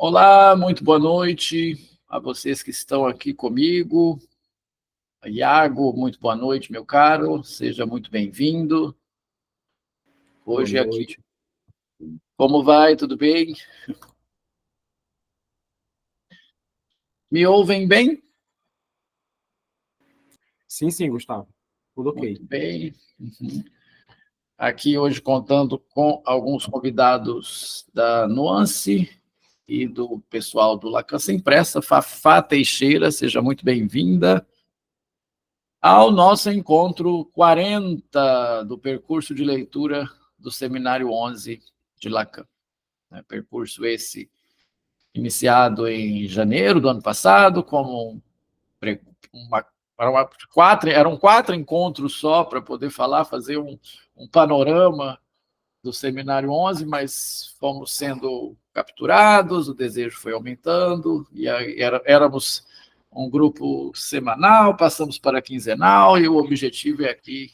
Olá, muito boa noite a vocês que estão aqui comigo. Iago, muito boa noite, meu caro. Seja muito bem-vindo. Hoje Boa aqui. noite. Como vai? Tudo bem? Me ouvem bem? Sim, Gustavo. Tudo ok. Muito bem. Uhum. Aqui hoje contando com alguns convidados da Nuance e do pessoal do Lacan Sem Pressa. Fafá Teixeira, seja muito bem-vinda ao nosso encontro 40 do percurso de leitura do Seminário 11 de Lacan. Percurso esse iniciado em janeiro do ano passado, como eram 4 encontros só para poder fazer um panorama do Seminário 11, mas fomos sendo capturados, o desejo foi aumentando, e éramos um grupo semanal, passamos para quinzenal, e o objetivo é aqui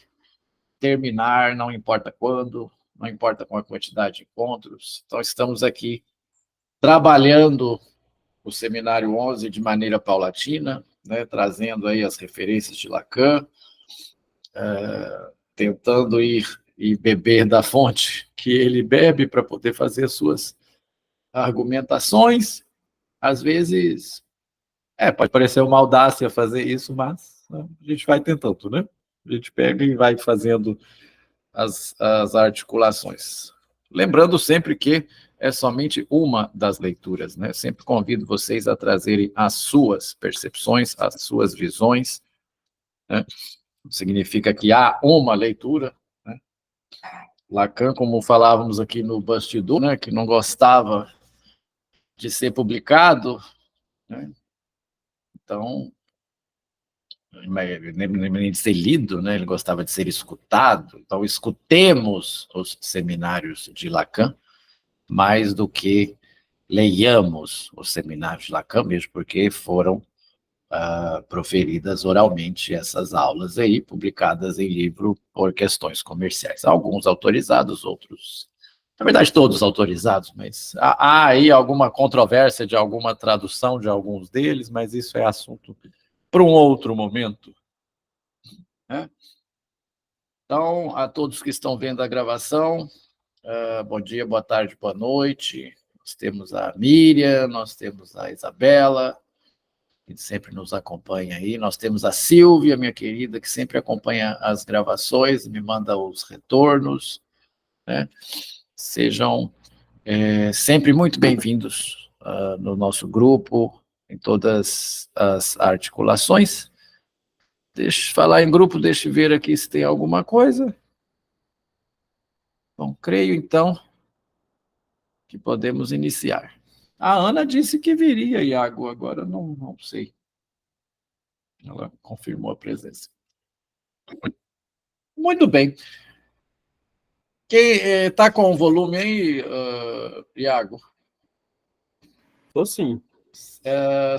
terminar, não importa quando, não importa com a quantidade de encontros. Então, estamos aqui trabalhando o Seminário 11 de maneira paulatina, né, trazendo aí as referências de Lacan, tentando ir e beber da fonte que ele bebe para poder fazer as suas argumentações. Às vezes, pode parecer uma audácia fazer isso, mas a gente vai tentando, né? A gente pega e vai fazendo as articulações. Lembrando sempre que é somente uma das leituras, né? Sempre convido vocês a trazerem as suas percepções, as suas visões, né? Significa que há uma leitura, né? Lacan, como falávamos aqui no bastidor, né, que não gostava de ser publicado, né? Então, nem de ser lido, né? Ele gostava de ser escutado. Então, escutemos os seminários de Lacan mais do que leiamos os seminários de Lacan, mesmo porque foram proferidas oralmente essas aulas aí, publicadas em livro por questões comerciais. Alguns autorizados, outros... Na verdade, todos autorizados, mas há aí alguma controvérsia de alguma tradução de alguns deles, mas isso é assunto para um outro momento, né? Então, a todos que estão vendo a gravação, bom dia, boa tarde, boa noite. Nós temos a Miriam, nós temos a Isabela, que sempre nos acompanha aí. Nós temos a Silvia, minha querida, que sempre acompanha as gravações, me manda os retornos, né? Sejam sempre muito bem-vindos no nosso grupo, em todas as articulações. Deixa eu falar em grupo, deixa eu ver aqui se tem alguma coisa. Bom, creio, então, que podemos iniciar. A Ana disse que viria, Iago, agora não sei. Ela confirmou a presença. Muito bem. Quem está com o volume aí, Iago? Tô sim.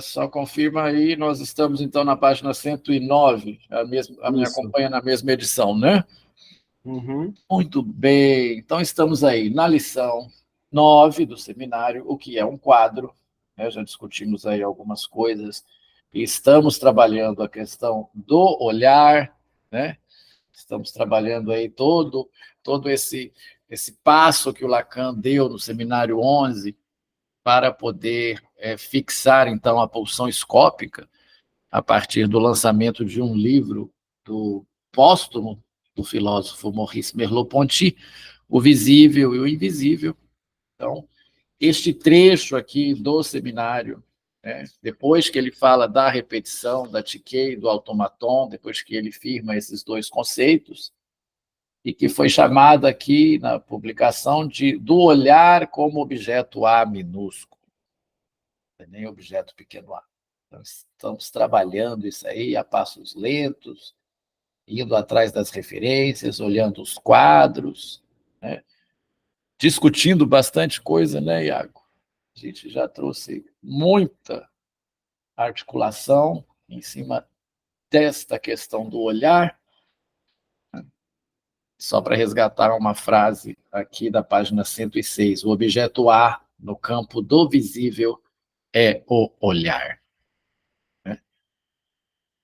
Só confirma aí, nós estamos então na página 109, a minha Isso. acompanha na mesma edição, né? Uhum. Muito bem, então estamos aí na lição 9 do seminário, o que é um quadro, né? Já discutimos aí algumas coisas, e estamos trabalhando a questão do olhar, né? Estamos trabalhando aí todo esse passo que o Lacan deu no seminário 11 para poder fixar, então, a pulsão escópica a partir do lançamento de um livro do póstumo do filósofo Maurice Merleau-Ponty, O Visível e o Invisível. Então, este trecho aqui do seminário, né, depois que ele fala da repetição, da tchiquei, do automaton, depois que ele firma esses dois conceitos, e que foi chamado aqui na publicação do olhar como objeto A minúsculo, nem objeto pequeno a. Então, estamos trabalhando isso aí a passos lentos, indo atrás das referências, olhando os quadros, né? Discutindo bastante coisa, né, Iago? A gente já trouxe muita articulação em cima desta questão do olhar. Só para resgatar uma frase aqui da página 106, o objeto A no campo do visível, é o olhar. Né?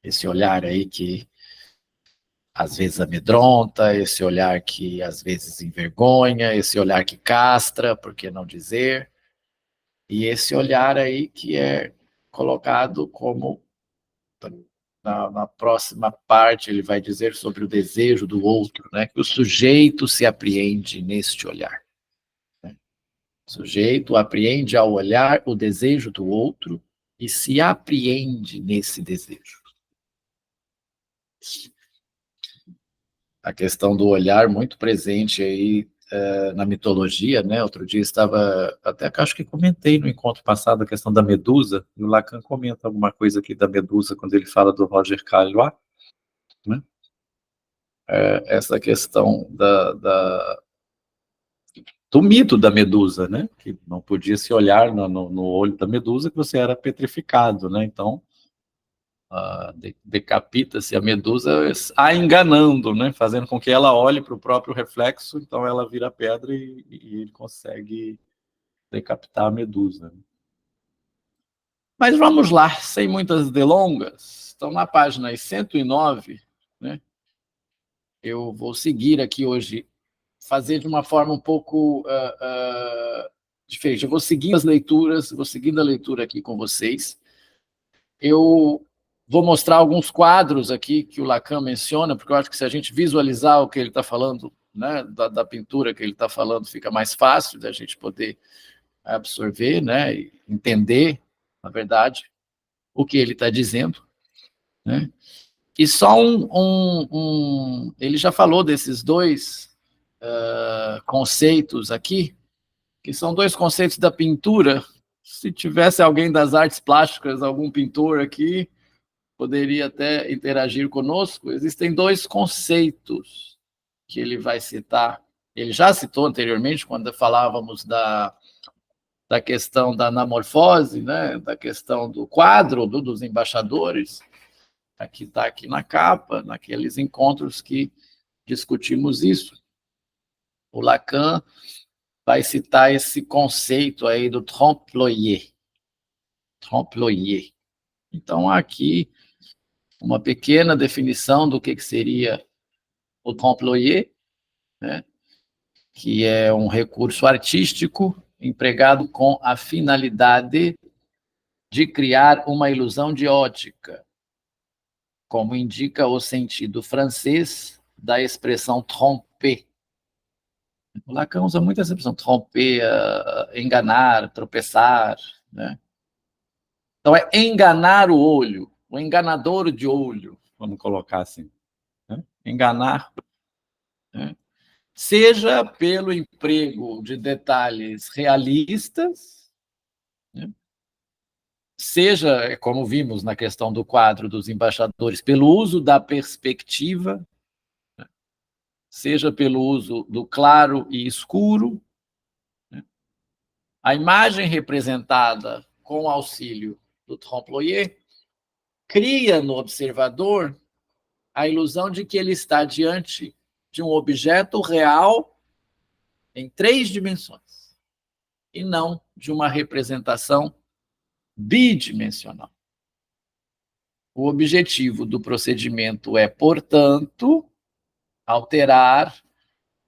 Esse olhar aí que às vezes amedronta, esse olhar que às vezes envergonha, esse olhar que castra, por que não dizer, e esse olhar aí que é colocado como, na próxima parte, ele vai dizer sobre o desejo do outro, né? Que o sujeito se apreende neste olhar. Né? O sujeito apreende ao olhar o desejo do outro e se apreende nesse desejo. A questão do olhar muito presente aí na mitologia, né? Outro dia estava, até acho que comentei no encontro passado a questão da Medusa, e o Lacan comenta alguma coisa aqui da Medusa quando ele fala do Roger Caillois, né? Essa questão do mito da Medusa, né? Que não podia se olhar no olho da Medusa, que você era petrificado, né? Então, decapita-se a Medusa a enganando, né? Fazendo com que ela olhe para o próprio reflexo, então ela vira pedra e ele consegue decapitar a Medusa. Mas vamos lá, sem muitas delongas. Então, na página 109, né? Eu vou seguir aqui hoje, fazer de uma forma um pouco diferente. Eu vou seguir as leituras, vou seguindo a leitura aqui com vocês. Eu vou mostrar alguns quadros aqui que o Lacan menciona, porque eu acho que se a gente visualizar o que ele está falando, né, da pintura que ele está falando, fica mais fácil da gente poder absorver, né, e entender, na verdade, o que ele está dizendo. Né? E só ele já falou desses dois conceitos aqui, que são dois conceitos da pintura. Se tivesse alguém das artes plásticas, algum pintor aqui, poderia até interagir conosco. Existem dois conceitos que ele vai citar. Ele já citou anteriormente, quando falávamos da questão da anamorfose, né? Da questão do quadro dos embaixadores. Aqui está aqui na capa, naqueles encontros que discutimos isso. O Lacan vai citar esse conceito aí do trompe-l'œil. Trompe-l'œil. Então, aqui, uma pequena definição do que seria o trompe-l'œil, né? Que é um recurso artístico empregado com a finalidade de criar uma ilusão de ótica, como indica o sentido francês da expressão tromper. O Lacan usa muito essa expressão, tromper, enganar, tropeçar, né? Então, é enganar o olho, o enganador de olho, vamos colocar assim. Né? Enganar, né? Seja pelo emprego de detalhes realistas, né? Seja, como vimos na questão do quadro dos embaixadores, pelo uso da perspectiva, né? Seja pelo uso do claro e escuro, né? A imagem representada com auxílio do trompe-l'œil cria no observador a ilusão de que ele está diante de um objeto real em 3 dimensões, e não de uma representação bidimensional. O objetivo do procedimento é, portanto, alterar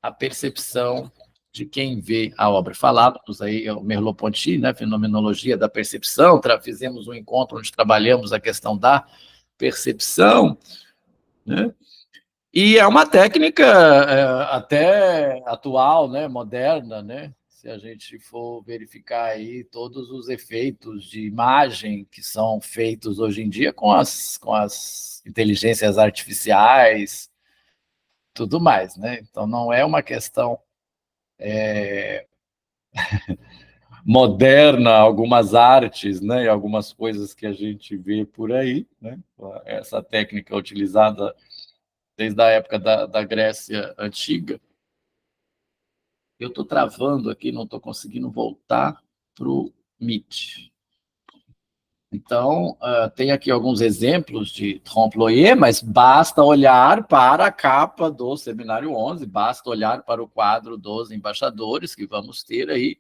a percepção de quem vê a obra. Falávamos aí, o Merleau-Ponty, né, fenomenologia da percepção, fizemos um encontro onde trabalhamos a questão da percepção, né? E é uma técnica até atual, né, moderna, né? Se a gente for verificar aí todos os efeitos de imagem que são feitos hoje em dia com as inteligências artificiais, tudo mais, né? Então, não é uma questão moderna, algumas artes, né, e algumas coisas que a gente vê por aí, né? Essa técnica utilizada desde a época da Grécia Antiga. Eu estou travando aqui, não estou conseguindo voltar para o Meet. Então, tem aqui alguns exemplos de trompe-l'œil, mas basta olhar para a capa do Seminário 11, basta olhar para o quadro dos embaixadores, que vamos ter aí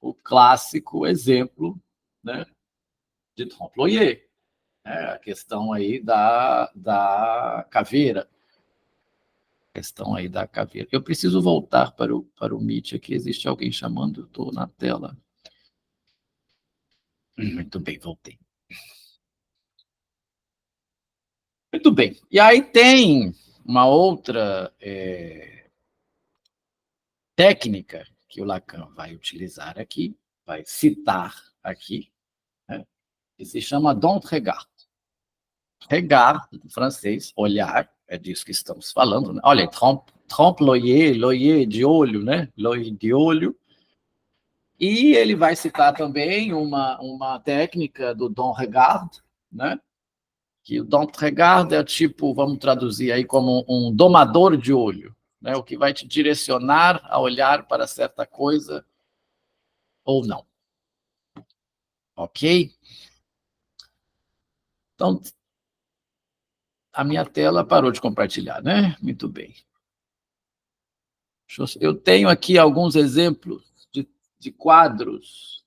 o clássico exemplo, né, de trompe-l'œil, a questão aí da caveira. Questão aí da caveira. Eu preciso voltar para o Meet aqui. Existe alguém chamando? Estou na tela. Muito bem, voltei. Muito bem. E aí tem uma outra técnica que o Lacan vai utilizar aqui, vai citar aqui, né, que se chama «Don't regard». Regard, em francês, olhar, é disso que estamos falando, né? Olha, trompe-l'œil, l'œil de olho, né? L'œil de olho. E ele vai citar também uma técnica do «Don't regard», né? Que o «Don't regard» é tipo, vamos traduzir aí como um domador de olho, né? O que vai te direcionar a olhar para certa coisa ou não. Ok? Então, a minha tela parou de compartilhar, né? Muito bem. Eu tenho aqui alguns exemplos de quadros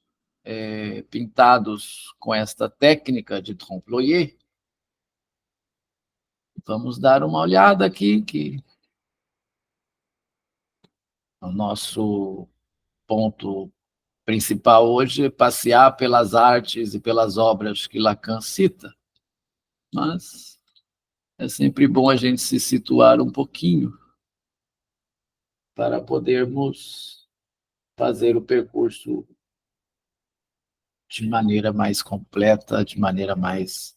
pintados com esta técnica de trompe-l'œil. Vamos dar uma olhada aqui, que o nosso ponto principal hoje é passear pelas artes e pelas obras que Lacan cita, mas é sempre bom a gente se situar um pouquinho para podermos fazer o percurso de maneira mais completa, de maneira mais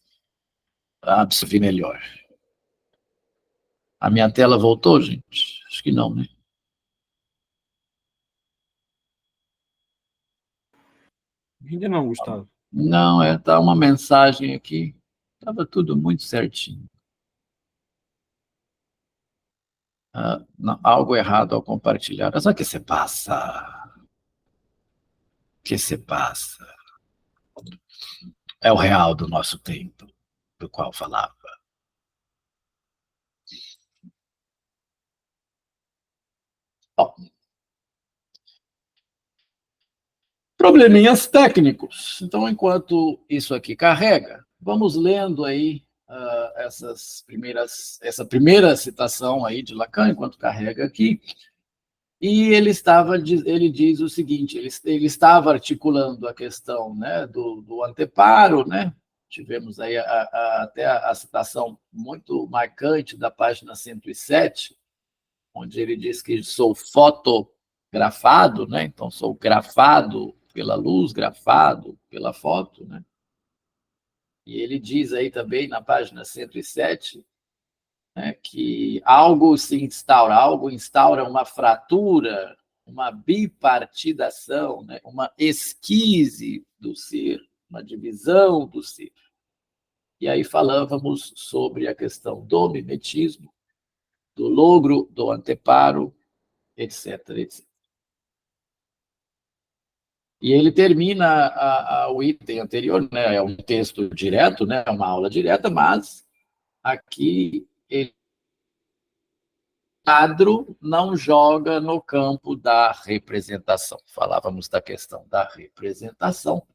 absorver melhor. A minha tela voltou, gente? Acho que não, né? Ainda não, Gustavo. Não, tá uma mensagem aqui. Estava tudo muito certinho. Não, algo errado ao compartilhar. Mas o que se passa? O que se passa? É o real do nosso tempo, do qual falava. Bom, probleminhas técnicos. Então, enquanto isso aqui carrega, vamos lendo aí essa primeira citação aí de Lacan, enquanto carrega aqui. E ele diz o seguinte: ele estava articulando a questão, né, do anteparo, né? Tivemos aí até a citação muito marcante da página 107, onde ele diz que sou fotografado, né? Então sou grafado pela luz, grafado pela foto, né? E ele diz aí também na página 107, né, que algo instaura uma fratura, uma bipartidação, né, uma esquise do ser, uma divisão do ser. E aí falávamos sobre a questão do mimetismo, do logro, do anteparo, etc, etc. E ele termina o item anterior, né, é um texto direto, né, uma aula direta, mas aqui ele quadro não joga no campo da representação. Falávamos da questão da representação.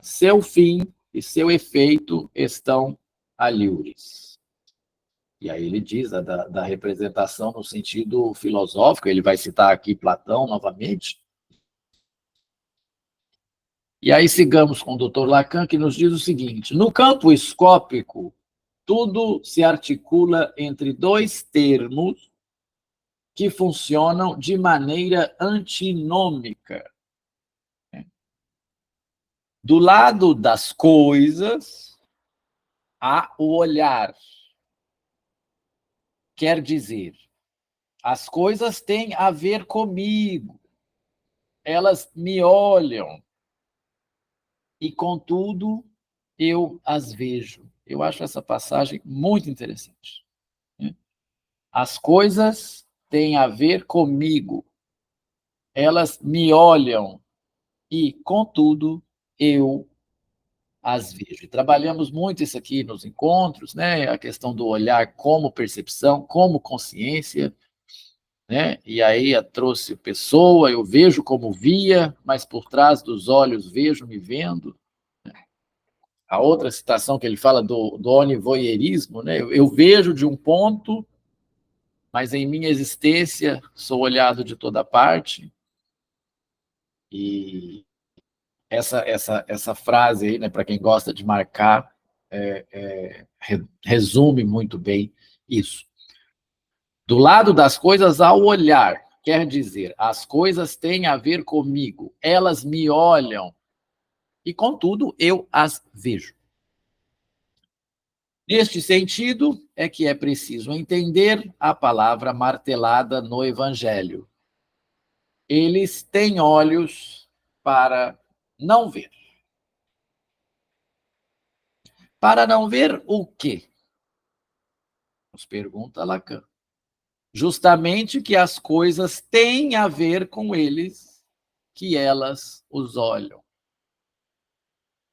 Seu fim e seu efeito estão alhures. E aí ele diz da representação no sentido filosófico, ele vai citar aqui Platão novamente. E aí sigamos com o doutor Lacan, que nos diz o seguinte: no campo escópico, tudo se articula entre dois termos que funcionam de maneira antinômica. Do lado das coisas, há o olhar. Quer dizer, as coisas têm a ver comigo, elas me olham, e, contudo, eu as vejo. Eu acho essa passagem muito interessante. As coisas têm a ver comigo, elas me olham, e, contudo, eu as vejo. E trabalhamos muito isso aqui nos encontros, né? A questão do olhar como percepção, como consciência. né? E aí trouxe pessoa, eu vejo como via, mas por trás dos olhos vejo me vendo. A outra citação que ele fala do onivoyeurismo, né? Eu vejo de um ponto, mas em minha existência sou olhado de toda parte. E essa frase aí, né, para quem gosta de marcar, resume muito bem isso. Do lado das coisas, ao olhar, quer dizer, as coisas têm a ver comigo, elas me olham, e contudo eu as vejo. Neste sentido, é que é preciso entender a palavra martelada no Evangelho. Eles têm olhos para não ver. Para não ver o quê? Nos pergunta Lacan. Justamente que as coisas têm a ver com eles, que elas os olham.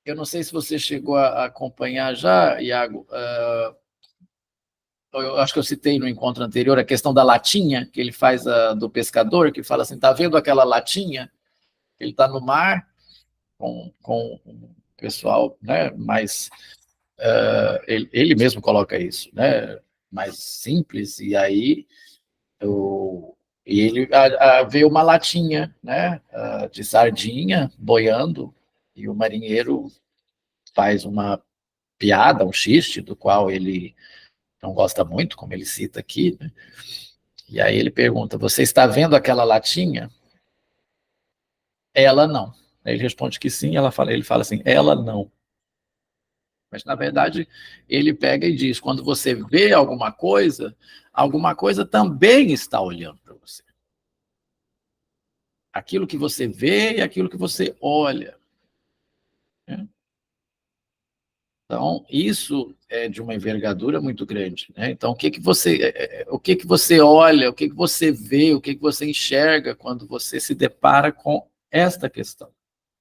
Eu não sei se você chegou a acompanhar já, Iago, eu acho que eu citei no encontro anterior a questão da latinha, que ele faz do pescador, que fala assim, está vendo aquela latinha? Ele está no mar com o pessoal, né, mais... ele mesmo coloca isso, né, mais simples, e aí e ele vê uma latinha, né, de sardinha boiando, e o marinheiro faz uma piada, um xiste, do qual ele não gosta muito, como ele cita aqui, né? E aí ele pergunta, você está vendo aquela latinha? Ela não. Aí ele responde que sim, ele fala assim, ela não. Mas, na verdade, ele pega e diz, quando você vê alguma coisa também está olhando para você. Aquilo que você vê e aquilo que você olha. Né? Então, isso é de uma envergadura muito grande. Né? Então, o que você olha, o que você vê, o que você enxerga quando você se depara com esta questão,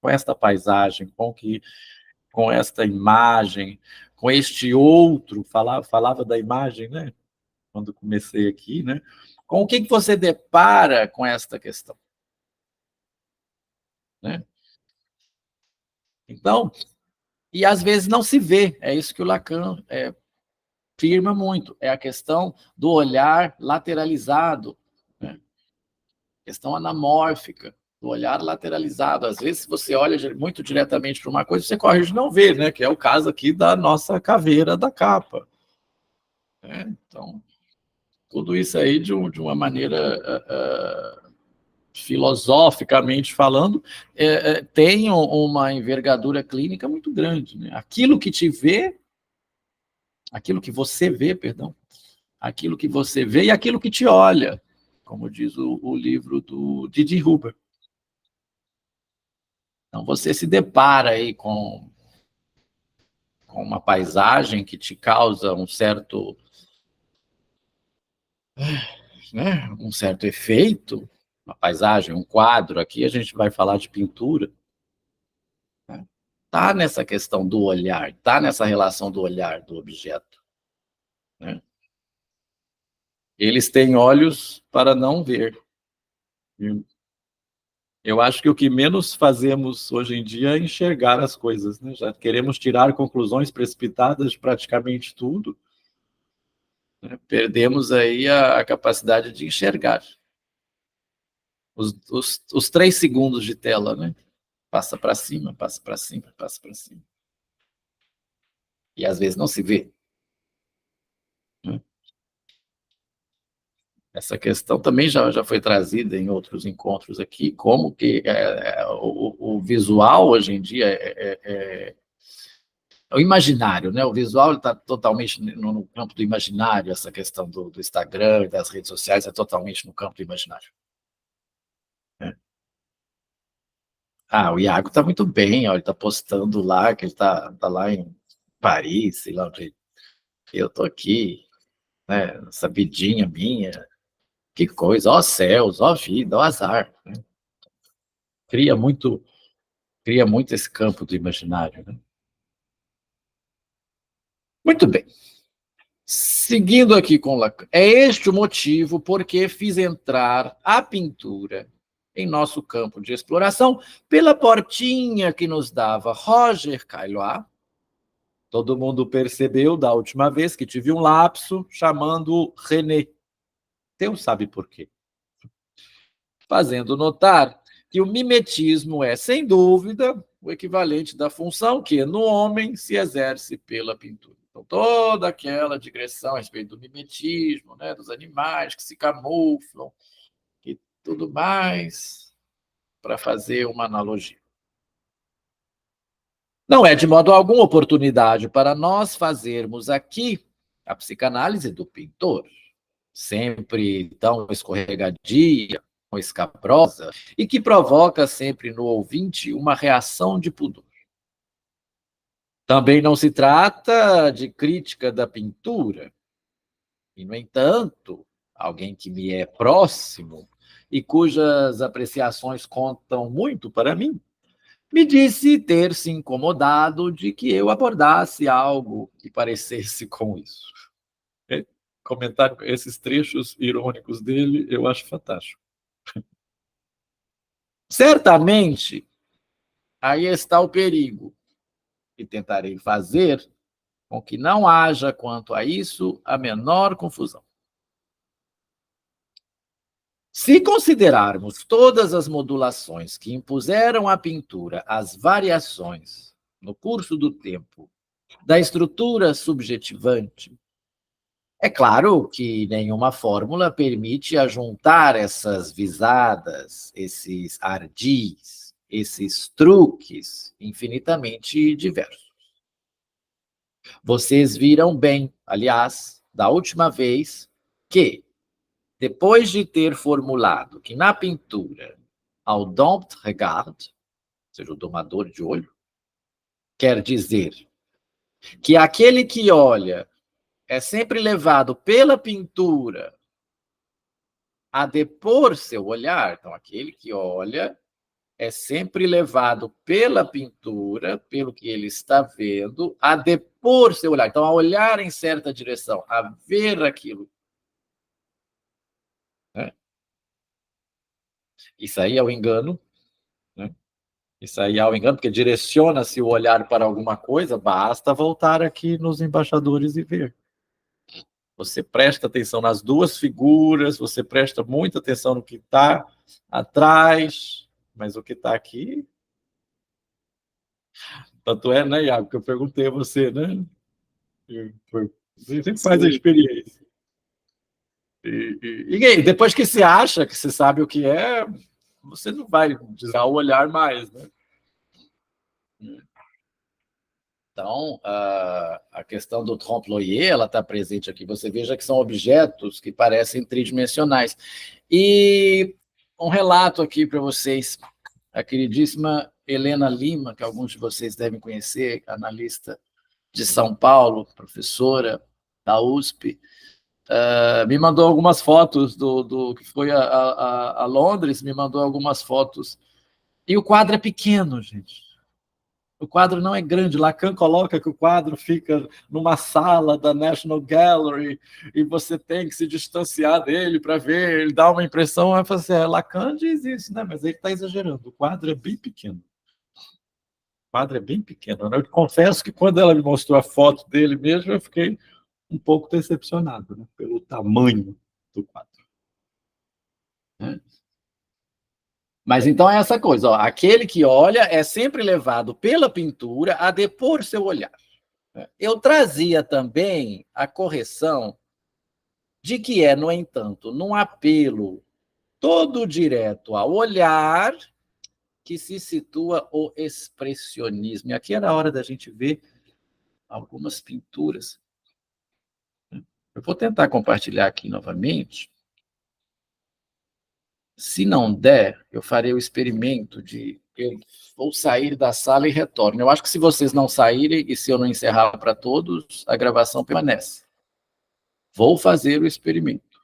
com esta paisagem, com esta imagem, com este outro, falava da imagem, né? Quando comecei aqui, né? Com o que você depara com esta questão? Né? Então, e às vezes não se vê, é isso que o Lacan firma muito, é a questão do olhar lateralizado, né? Questão anamórfica, do olhar lateralizado. Às vezes, se você olha muito diretamente para uma coisa, você corre de não ver, né? Que é o caso aqui da nossa caveira da capa. Né? Então, tudo isso aí de uma maneira filosoficamente falando, tem uma envergadura clínica muito grande. Né? Aquilo que você vê, perdão, aquilo que você vê e aquilo que te olha, como diz o livro do Didi Huber. Então, você se depara aí com uma paisagem que te causa um certo efeito, uma paisagem, um quadro, aqui a gente vai falar de pintura, né? Tá nessa questão do olhar, tá nessa relação do olhar do objeto. Né? Eles têm olhos para não ver. Eu acho que o que menos fazemos hoje em dia é enxergar as coisas, né? Já queremos tirar conclusões precipitadas de praticamente tudo, né? Perdemos aí a capacidade de enxergar. Os 3 segundos de tela, né? Passa para cima, passa para cima, passa para cima. E às vezes não se vê. Né? Essa questão também já foi trazida em outros encontros aqui, como que o visual hoje em dia é o imaginário, né? O visual está totalmente no campo do imaginário, essa questão do Instagram e das redes sociais é totalmente no campo do imaginário. Né? O Iago está muito bem, ó, ele está postando lá, que ele está lá em Paris, sei lá onde. Eu estou aqui, né? Essa vidinha minha, que coisa, ó céus, ó vida, ó azar. Né? Cria muito esse campo do imaginário. Né? Muito bem. Seguindo aqui com Lacan, é este o motivo por que fiz entrar a pintura em nosso campo de exploração pela portinha que nos dava Roger Caillois. Todo mundo percebeu da última vez que tive um lapso chamando René. Deus sabe por quê. Fazendo notar que o mimetismo é, sem dúvida, o equivalente da função que no homem se exerce pela pintura. Então, toda aquela digressão a respeito do mimetismo, né, dos animais que se camuflam e tudo mais, para fazer uma analogia. Não é de modo algum oportunidade para nós fazermos aqui a psicanálise do pintor, sempre tão escorregadia, escabrosa, e que provoca sempre no ouvinte uma reação de pudor. Também não se trata de crítica da pintura, e, no entanto, alguém que me é próximo e cujas apreciações contam muito para mim, me disse ter se incomodado de que eu abordasse algo que parecesse com isso. Comentário, esses trechos irônicos dele, eu acho fantástico. Certamente, aí está o perigo, e tentarei fazer com que não haja, quanto a isso, a menor confusão. Se considerarmos todas as modulações que impuseram à pintura as variações, no curso do tempo, da estrutura subjetivante, é claro que nenhuma fórmula permite ajuntar essas visadas, esses ardis, esses truques infinitamente diversos. Vocês viram bem, aliás, da última vez, que, depois de ter formulado que na pintura, ao dompte regard, ou seja, o domador de olho, quer dizer que aquele que olha é sempre levado pela pintura a depor seu olhar. Então, aquele que olha é sempre levado pela pintura, pelo que ele está vendo, a depor seu olhar. Então, a olhar em certa direção, a ver aquilo. Né? Isso aí é o engano. Né? Isso aí é o engano, porque direciona-se o olhar para alguma coisa, basta voltar aqui nos embaixadores e ver. Você presta atenção nas duas figuras, você presta muita atenção no que está atrás, mas o que está aqui... Tanto é, né, Iago, que eu perguntei a você, né? Você sempre faz a experiência. E depois que você acha que você sabe o que é, você não vai desviar o olhar mais, né? Então, a questão do trompe-l'œil, ela está presente aqui. Você veja que são objetos que parecem tridimensionais. E um relato aqui para vocês. A queridíssima Helena Lima, que alguns de vocês devem conhecer, analista de São Paulo, professora da USP, me mandou algumas fotos do que foi a Londres, me mandou algumas fotos. E o quadro é pequeno, gente. O quadro não é grande. Lacan coloca que o quadro fica numa sala da National Gallery e você tem que se distanciar dele para ver. Ele dá uma impressão, assim, Lacan diz isso, né? Mas ele está exagerando. O quadro é bem pequeno. O quadro é bem pequeno. Eu confesso que quando ela me mostrou a foto dele mesmo, eu fiquei um pouco decepcionado, né? Pelo tamanho do quadro. Mas então é essa coisa, ó, aquele que olha é sempre levado pela pintura a depor seu olhar. Eu trazia também a correção de que é, no entanto, num apelo todo direto ao olhar que se situa o expressionismo. E aqui era a hora da gente ver algumas pinturas. Eu vou tentar compartilhar aqui novamente. Se não der, eu farei o experimento de... Eu vou sair da sala e retorno. Eu acho que se vocês não saírem e se eu não encerrar para todos, a gravação permanece. Vou fazer o experimento.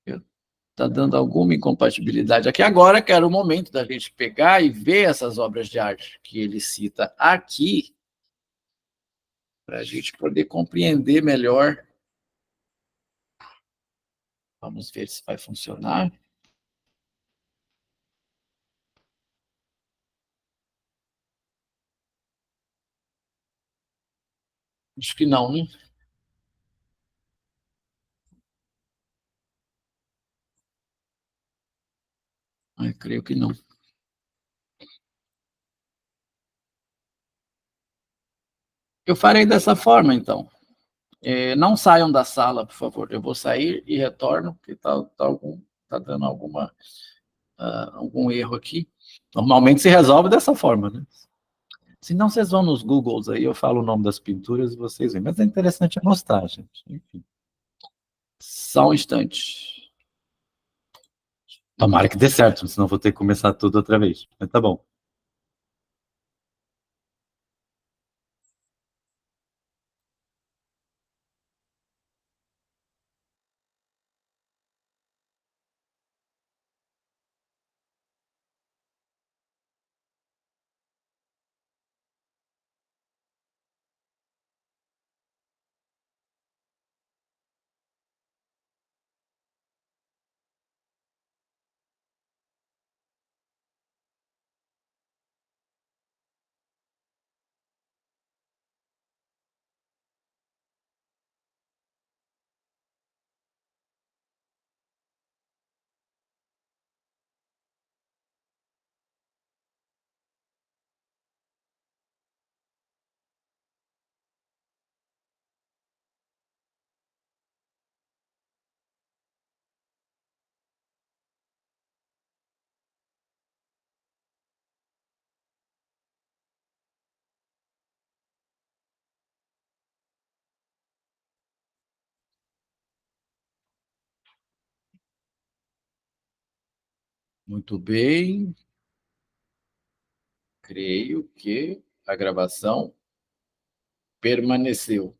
Está dando alguma incompatibilidade aqui. Agora, que era o momento da gente pegar e ver essas obras de arte que ele cita aqui, para a gente poder compreender melhor. Vamos ver se vai funcionar. Acho que não, né? Creio que não. Eu farei dessa forma, então. Não saiam da sala, por favor. Eu vou sair e retorno, porque tá dando algum erro aqui. Normalmente se resolve dessa forma, né? Se não, vocês vão nos Googles aí, eu falo o nome das pinturas e vocês veem. Mas é interessante mostrar, gente. Enfim. Só um instante. Tomara que dê certo, senão vou ter que começar tudo outra vez. Mas tá bom. Muito bem. Creio que a gravação permaneceu.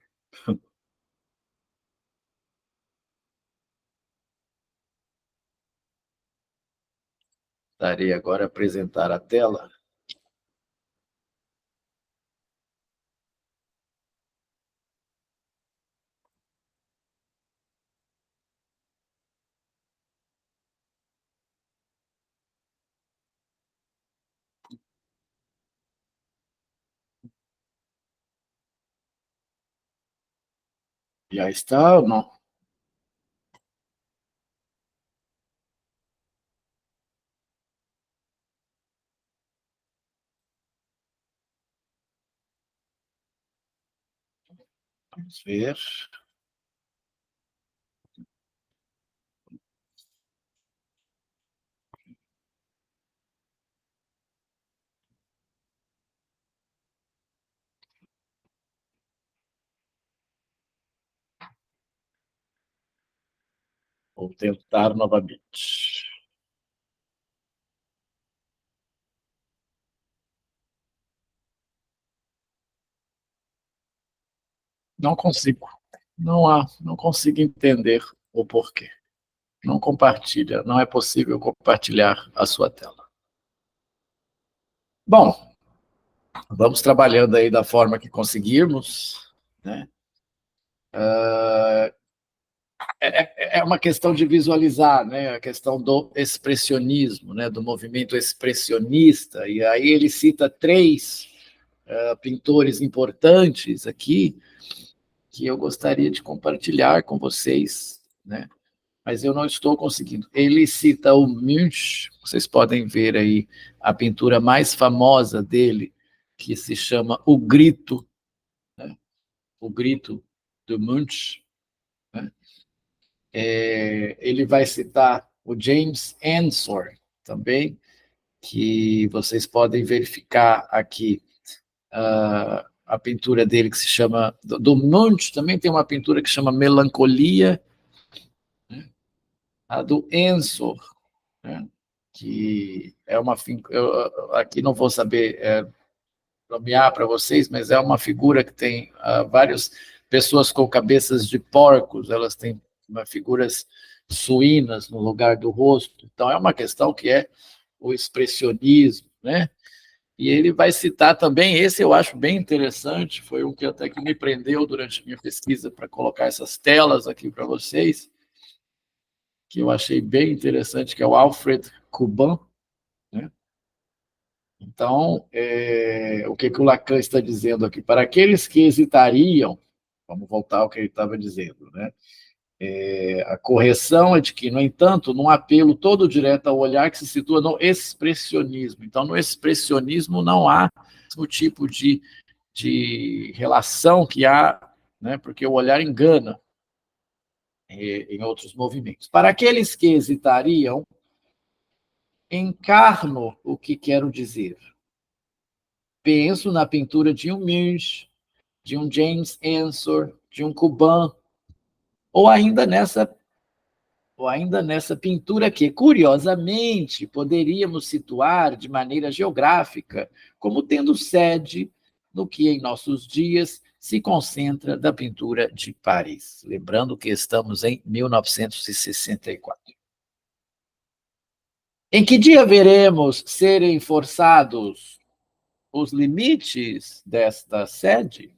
Darei agora a apresentar a tela. Já está ou não? Vamos ver. Vou tentar novamente. Não consigo. Não consigo entender o porquê. Não compartilha, não é possível compartilhar a sua tela. Bom, vamos trabalhando aí da forma que conseguirmos, né? É uma questão de visualizar, né? A questão do expressionismo, né? Do movimento expressionista, e aí ele cita três pintores importantes aqui, que eu gostaria de compartilhar com vocês, né? Mas eu não estou conseguindo. Ele cita o Munch, vocês podem ver aí a pintura mais famosa dele, que se chama O Grito, né? O Grito do Munch, né? Ele vai citar o James Ensor também, que vocês podem verificar aqui a pintura dele que se chama, do Munch também tem uma pintura que chama Melancolia, né? A do Ensor, né? Que é uma, eu aqui não vou saber nomear para vocês, mas é uma figura que tem várias pessoas com cabeças de porcos, elas têm figuras suínas no lugar do rosto, então é uma questão que é o expressionismo, né? E ele vai citar também, esse eu acho bem interessante, foi um que até que me prendeu durante a minha pesquisa para colocar essas telas aqui para vocês, que eu achei bem interessante, que é o Alfred Kuban, né? Então, o que o Lacan está dizendo aqui? Para aqueles que hesitariam, vamos voltar ao que ele estava dizendo, né? A correção é de que, no entanto, num apelo todo direto ao olhar que se situa no expressionismo. Então, no expressionismo não há o tipo de relação que há, né? Porque o olhar engana em outros movimentos. Para aqueles que hesitariam, encarno o que quero dizer. Penso na pintura de um Munch, de um James Ensor, de um Kuban, ou ainda nessa pintura que, curiosamente, poderíamos situar de maneira geográfica como tendo sede no que em nossos dias se concentra da pintura de Paris. Lembrando que estamos em 1964. Em que dia veremos serem forçados os limites desta sede?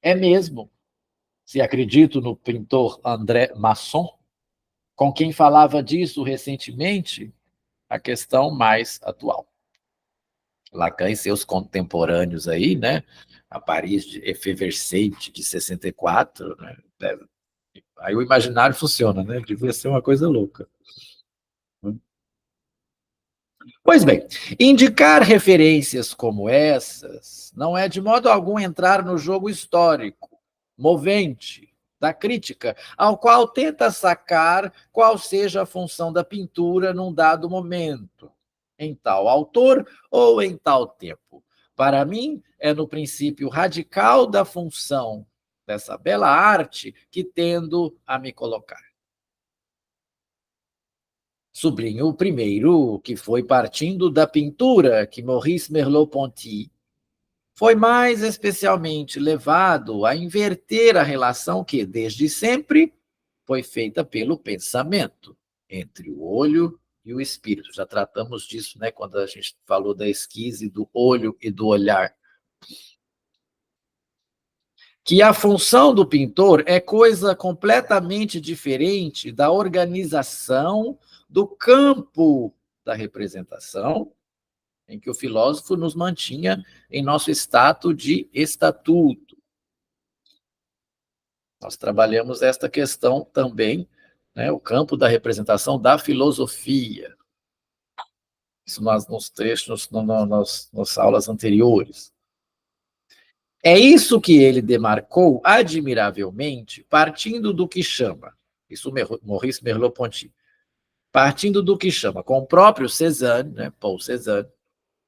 É mesmo, se acredito no pintor André Masson, com quem falava disso recentemente, a questão mais atual. Lacan e seus contemporâneos aí, né? A Paris efervescente de 64, né? Aí o imaginário funciona, né? Devia ser uma coisa louca. Pois bem, indicar referências como essas não é de modo algum entrar no jogo histórico, movente, da crítica, ao qual tenta sacar qual seja a função da pintura num dado momento, em tal autor ou em tal tempo. Para mim, é no princípio radical da função dessa bela arte que tendo a me colocar. Sublinho o primeiro, que foi partindo da pintura que Maurice Merleau-Ponty foi mais especialmente levado a inverter a relação que, desde sempre, foi feita pelo pensamento entre o olho e o espírito. Já tratamos disso, né, quando a gente falou da esquise do olho e do olhar. Que a função do pintor é coisa completamente diferente da organização do campo da representação, em que o filósofo nos mantinha em nosso status de estatuto. Nós trabalhamos esta questão também, né, o campo da representação da filosofia. Isso nos trechos, nas aulas anteriores. É isso que ele demarcou admiravelmente, partindo do que chama, isso Maurice Merleau-Ponty, partindo do que chama, com o próprio Cézanne, né, Paul Cézanne,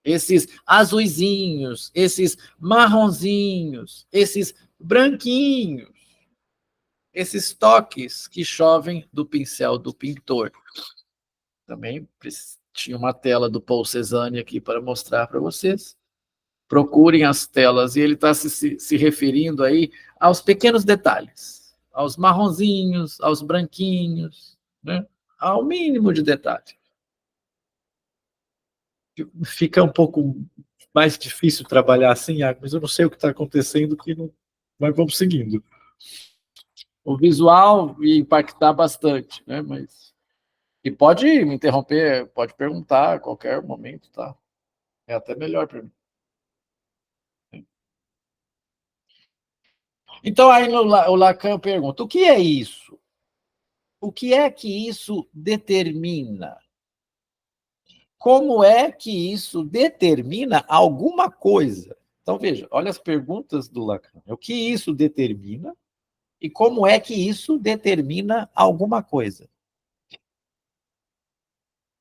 esses azuizinhos, esses marronzinhos, esses branquinhos, esses toques que chovem do pincel do pintor. Também tinha uma tela do Paul Cézanne aqui para mostrar para vocês. Procurem as telas, e ele está se referindo aí aos pequenos detalhes, aos marronzinhos, aos branquinhos, né? Ao mínimo de detalhe. Fica um pouco mais difícil trabalhar assim, mas eu não sei o que está acontecendo, mas vamos seguindo. O visual ia impactar bastante, né? E pode me interromper, pode perguntar a qualquer momento, tá? É até melhor para mim. Então, aí o Lacan pergunta: o que é isso? O que é que isso determina? Como é que isso determina alguma coisa? Então, veja, olha as perguntas do Lacan. O que isso determina e como é que isso determina alguma coisa?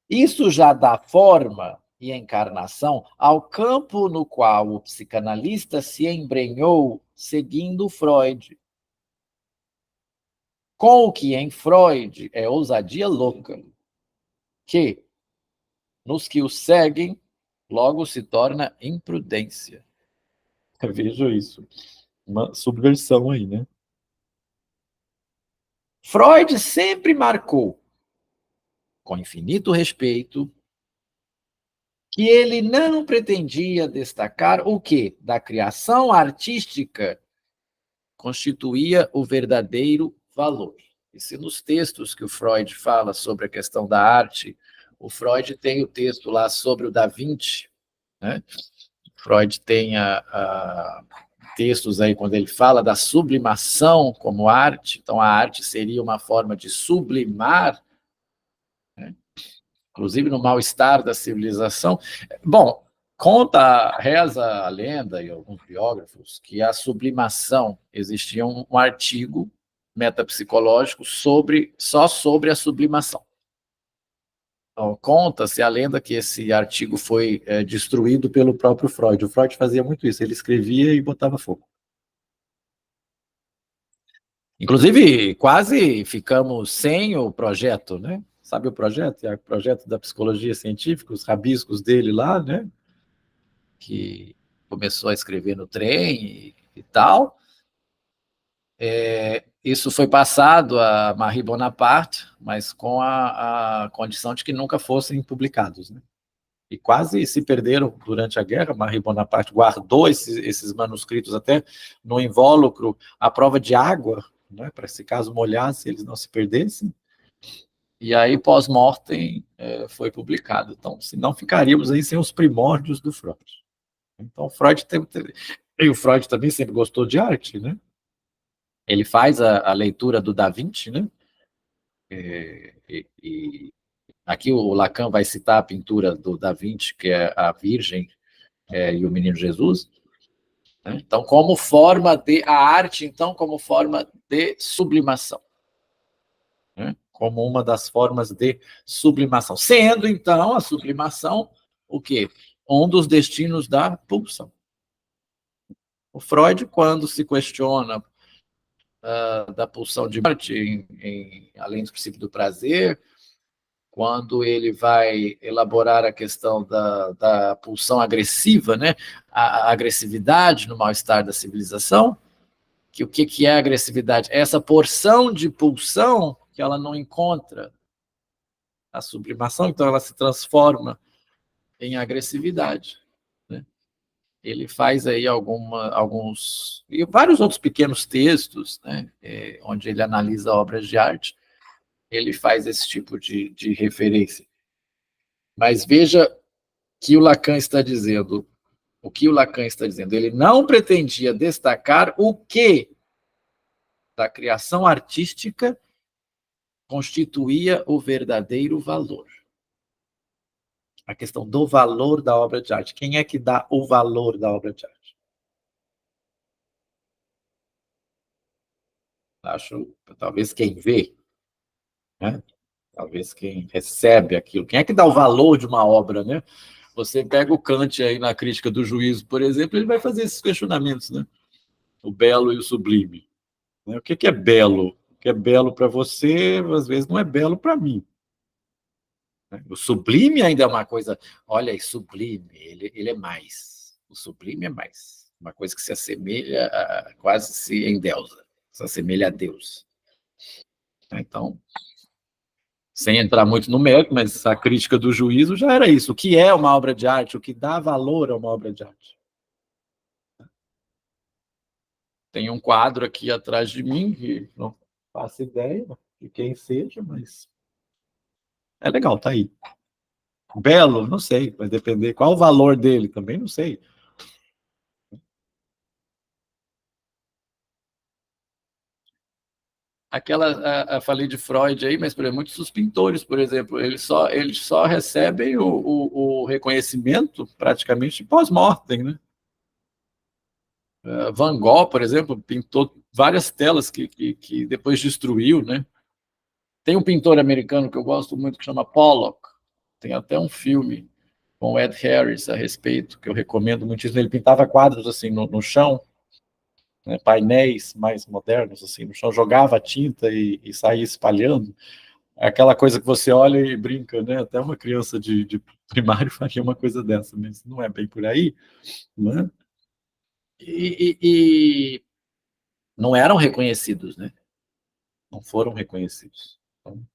Isso já dá forma e encarnação ao campo no qual o psicanalista se embrenhou seguindo Freud. Com o que em Freud é ousadia louca, que, nos que o seguem, logo se torna imprudência. Veja isso. Uma subversão aí, né? Freud sempre marcou, com infinito respeito, que ele não pretendia destacar o que da criação artística constituía o verdadeiro valor. E se nos textos que o Freud fala sobre a questão da arte, o Freud tem o texto lá sobre o Da Vinci, né? Freud tem textos aí quando ele fala da sublimação como arte, então a arte seria uma forma de sublimar, né? Inclusive no mal-estar da civilização. Bom, reza a lenda e alguns biógrafos que a sublimação, existia um artigo metapsicológico só sobre a sublimação. Então, conta-se a lenda que esse artigo foi destruído pelo próprio Freud. O Freud fazia muito isso, ele escrevia e botava fogo. Inclusive, quase ficamos sem o projeto, né? Sabe o projeto? É o projeto da psicologia científica, os rabiscos dele lá, né? Que começou a escrever no trem e tal. Isso foi passado a Marie Bonaparte, mas com a condição de que nunca fossem publicados, né? E quase se perderam durante a guerra. Marie Bonaparte guardou esses manuscritos até no invólucro à prova de água, né, para se caso molhasse, eles não se perdessem. E aí, pós-mortem, foi publicado. Então, senão ficaríamos aí sem os primórdios do Freud. Então, Freud e o Freud também sempre gostou de arte, né? Ele faz a leitura do Da Vinci, né? E aqui o Lacan vai citar a pintura do Da Vinci, que é a Virgem e o Menino Jesus. Né? Então, como forma de a arte, então, como forma de sublimação, né? Como uma das formas de sublimação, sendo então a sublimação o quê? Um dos destinos da pulsão. O Freud, quando se questiona da pulsão de morte, além do princípio do prazer, quando ele vai elaborar a questão da pulsão agressiva, né? A agressividade no mal-estar da civilização, que o que é agressividade? Essa porção de pulsão que ela não encontra a sublimação, então ela se transforma em agressividade, né? Ele faz aí alguns e vários outros pequenos textos, né, onde ele analisa obras de arte, ele faz esse tipo de referência. Mas veja que o Lacan está dizendo, o que o Lacan está dizendo, ele não pretendia destacar o que da criação artística constituía o verdadeiro valor. A questão do valor da obra de arte. Quem é que dá o valor da obra de arte? Acho, talvez quem vê, né? Talvez quem recebe aquilo. Quem é que dá o valor de uma obra, né? Você pega o Kant aí na Crítica do Juízo, por exemplo, ele vai fazer esses questionamentos, né? O belo e o sublime. O que é belo? O que é belo para você, às vezes, não é belo para mim. O sublime ainda é uma coisa, olha, sublime, ele é mais. O sublime é mais. Uma coisa que se assemelha, quase se endeusa, se assemelha a Deus. Então, sem entrar muito no mérito, mas a crítica do juízo já era isso. O que é uma obra de arte? O que dá valor a uma obra de arte? Tem um quadro aqui atrás de mim, que não faço ideia de quem seja, mas é legal, tá aí. Belo, não sei, vai depender. Qual o valor dele também, não sei. Falei de Freud aí, mas por exemplo, muitos dos pintores, por exemplo, eles só recebem o reconhecimento praticamente pós-mortem, né? Van Gogh, por exemplo, pintou várias telas que depois destruiu, né? Tem um pintor americano que eu gosto muito que chama Pollock, tem até um filme com o Ed Harris a respeito, que eu recomendo muitíssimo. Ele pintava quadros assim no chão, né, painéis mais modernos assim no chão, jogava tinta e saía espalhando. É aquela coisa que você olha e brinca, né? Até uma criança de primário faria uma coisa dessa, mas não é bem por aí, né? E não eram reconhecidos, né? Não foram reconhecidos. Então,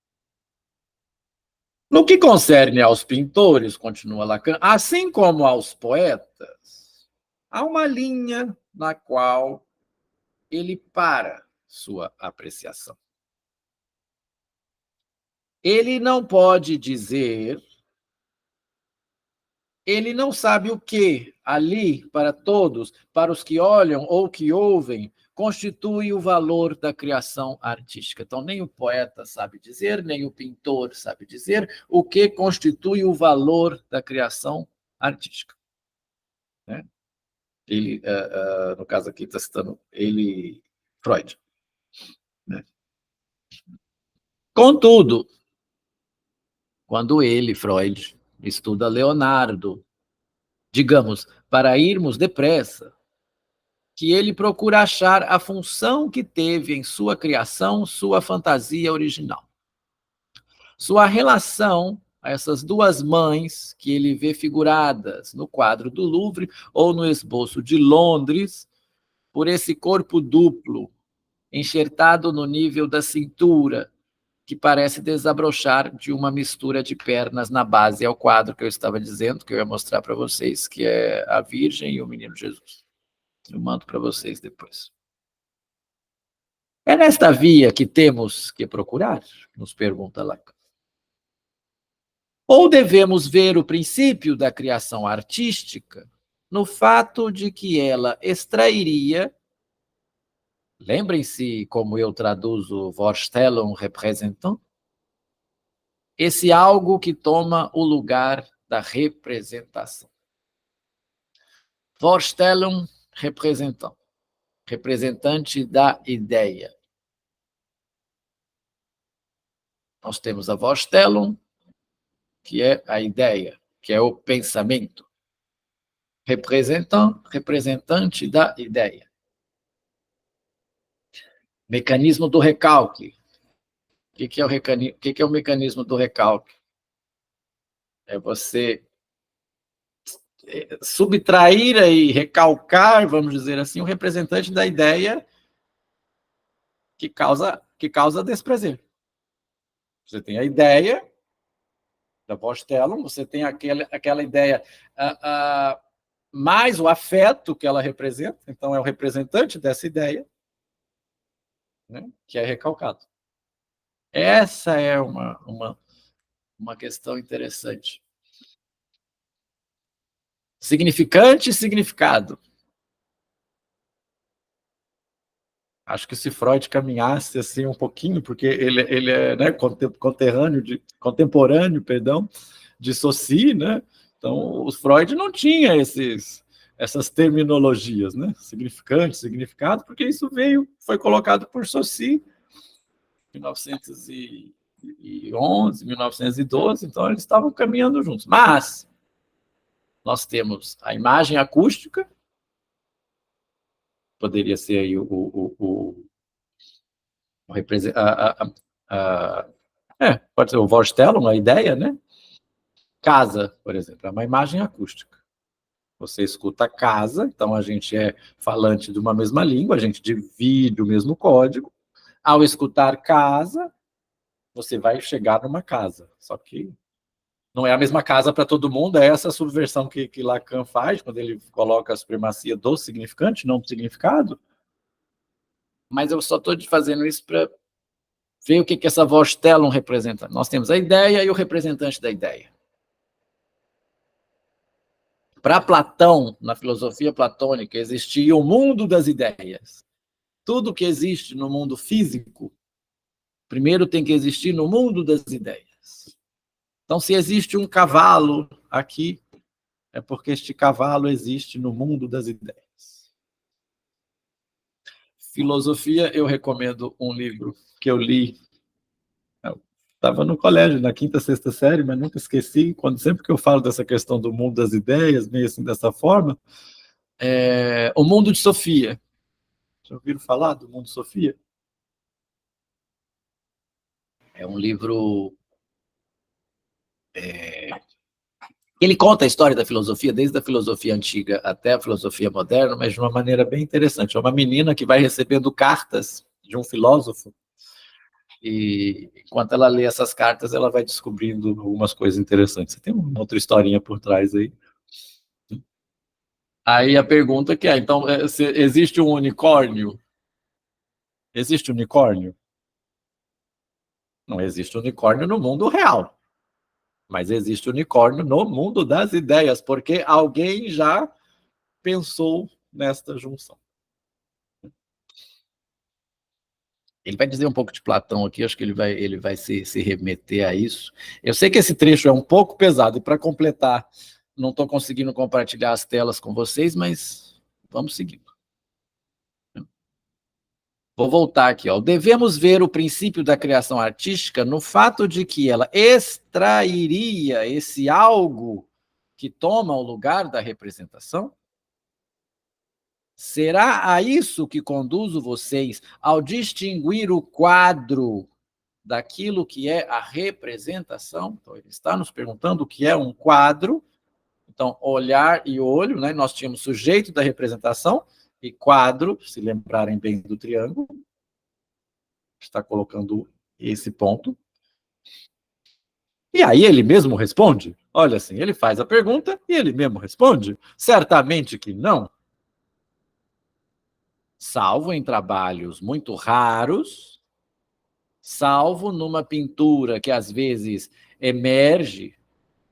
No que concerne aos pintores, continua Lacan, assim como aos poetas, há uma linha na qual ele para sua apreciação. Ele não pode dizer, ele não sabe o que ali, para todos, para os que olham ou que ouvem, constitui o valor da criação artística. Então, nem o poeta sabe dizer, nem o pintor sabe dizer o que constitui o valor da criação artística. Né? Ele, no caso aqui, está citando ele, Freud. Né? Contudo, quando ele, Freud, estuda Leonardo, digamos, para irmos depressa, que ele procura achar a função que teve em sua criação, sua fantasia original. Sua relação a essas duas mães que ele vê figuradas no quadro do Louvre ou no esboço de Londres, por esse corpo duplo, enxertado no nível da cintura, que parece desabrochar de uma mistura de pernas na base. É o quadro que eu estava dizendo, que eu ia mostrar para vocês, que é a Virgem e o Menino Jesus. Eu mando para vocês depois. É nesta via que temos que procurar? Nos pergunta Lacan. Ou devemos ver o princípio da criação artística no fato de que ela extrairia, lembrem-se como eu traduzo Vorstellung representant, esse algo que toma o lugar da representação. Vorstellung representant, representante da ideia. Nós temos a Vorstellung, que é a ideia, que é o pensamento. Representant, representante da ideia. Mecanismo do recalque. O que é o mecanismo do recalque? É você subtrair e recalcar, vamos dizer assim, o representante da ideia que causa desprazer. Você tem a ideia da Vorstellung, você tem aquela ideia mais o afeto que ela representa, então é o representante dessa ideia, né, que é recalcado. Essa é uma questão interessante. Significante e significado. Acho que se Freud caminhasse assim um pouquinho, porque ele é, né, contemporâneo, de Saussure, né? Então, o Freud não tinha essas terminologias, né? Significante, significado, porque isso foi colocado por Saussure em 1911, 1912, então eles estavam caminhando juntos. Mas nós temos a imagem acústica, poderia ser aí pode ser o Vorstellung, a ideia, né? Casa, por exemplo, é uma imagem acústica. Você escuta a casa, então a gente é falante de uma mesma língua, a gente divide o mesmo código. Ao escutar casa, você vai chegar numa casa. Só que não é a mesma casa para todo mundo, é essa subversão que Lacan faz, quando ele coloca a supremacia do significante, não do significado. Mas eu só estou fazendo isso para ver o que essa Vorstellung representa. Nós temos a ideia e o representante da ideia. Para Platão, na filosofia platônica, existia o mundo das ideias. Tudo que existe no mundo físico, primeiro tem que existir no mundo das ideias. Então, se existe um cavalo aqui, é porque este cavalo existe no mundo das ideias. Filosofia, eu recomendo um livro que eu li. Estava no colégio, na quinta, sexta série, mas nunca esqueci, sempre que eu falo dessa questão do mundo das ideias, meio assim, dessa forma, O Mundo de Sofia. Já ouviram falar do Mundo de Sofia? É um livro... Ele conta a história da filosofia, desde a filosofia antiga até a filosofia moderna, mas de uma maneira bem interessante. É uma menina que vai recebendo cartas de um filósofo, E enquanto ela lê essas cartas, ela vai descobrindo algumas coisas interessantes. Você tem uma outra historinha por trás aí. Aí a pergunta que é, então, existe um unicórnio? Existe unicórnio? Não existe unicórnio no mundo real, mas existe unicórnio no mundo das ideias, porque alguém já pensou nesta junção. Ele vai dizer um pouco de Platão aqui, acho que ele vai se remeter a isso. Eu sei que esse trecho é um pouco pesado, e para completar, não estou conseguindo compartilhar as telas com vocês, mas vamos seguindo. Vou voltar aqui, ó. Devemos ver o princípio da criação artística no fato de que ela extrairia esse algo que toma o lugar da representação? Será a isso que conduzo vocês ao distinguir o quadro daquilo que é a representação? Então, ele está nos perguntando o que é um quadro. Então, olhar e olho, né? Nós tínhamos sujeito da representação e quadro, se lembrarem bem do triângulo, está colocando esse ponto. E aí ele mesmo responde. Olha assim, ele faz a pergunta e ele mesmo responde. Certamente que não. Salvo em trabalhos muito raros, salvo numa pintura que às vezes emerge,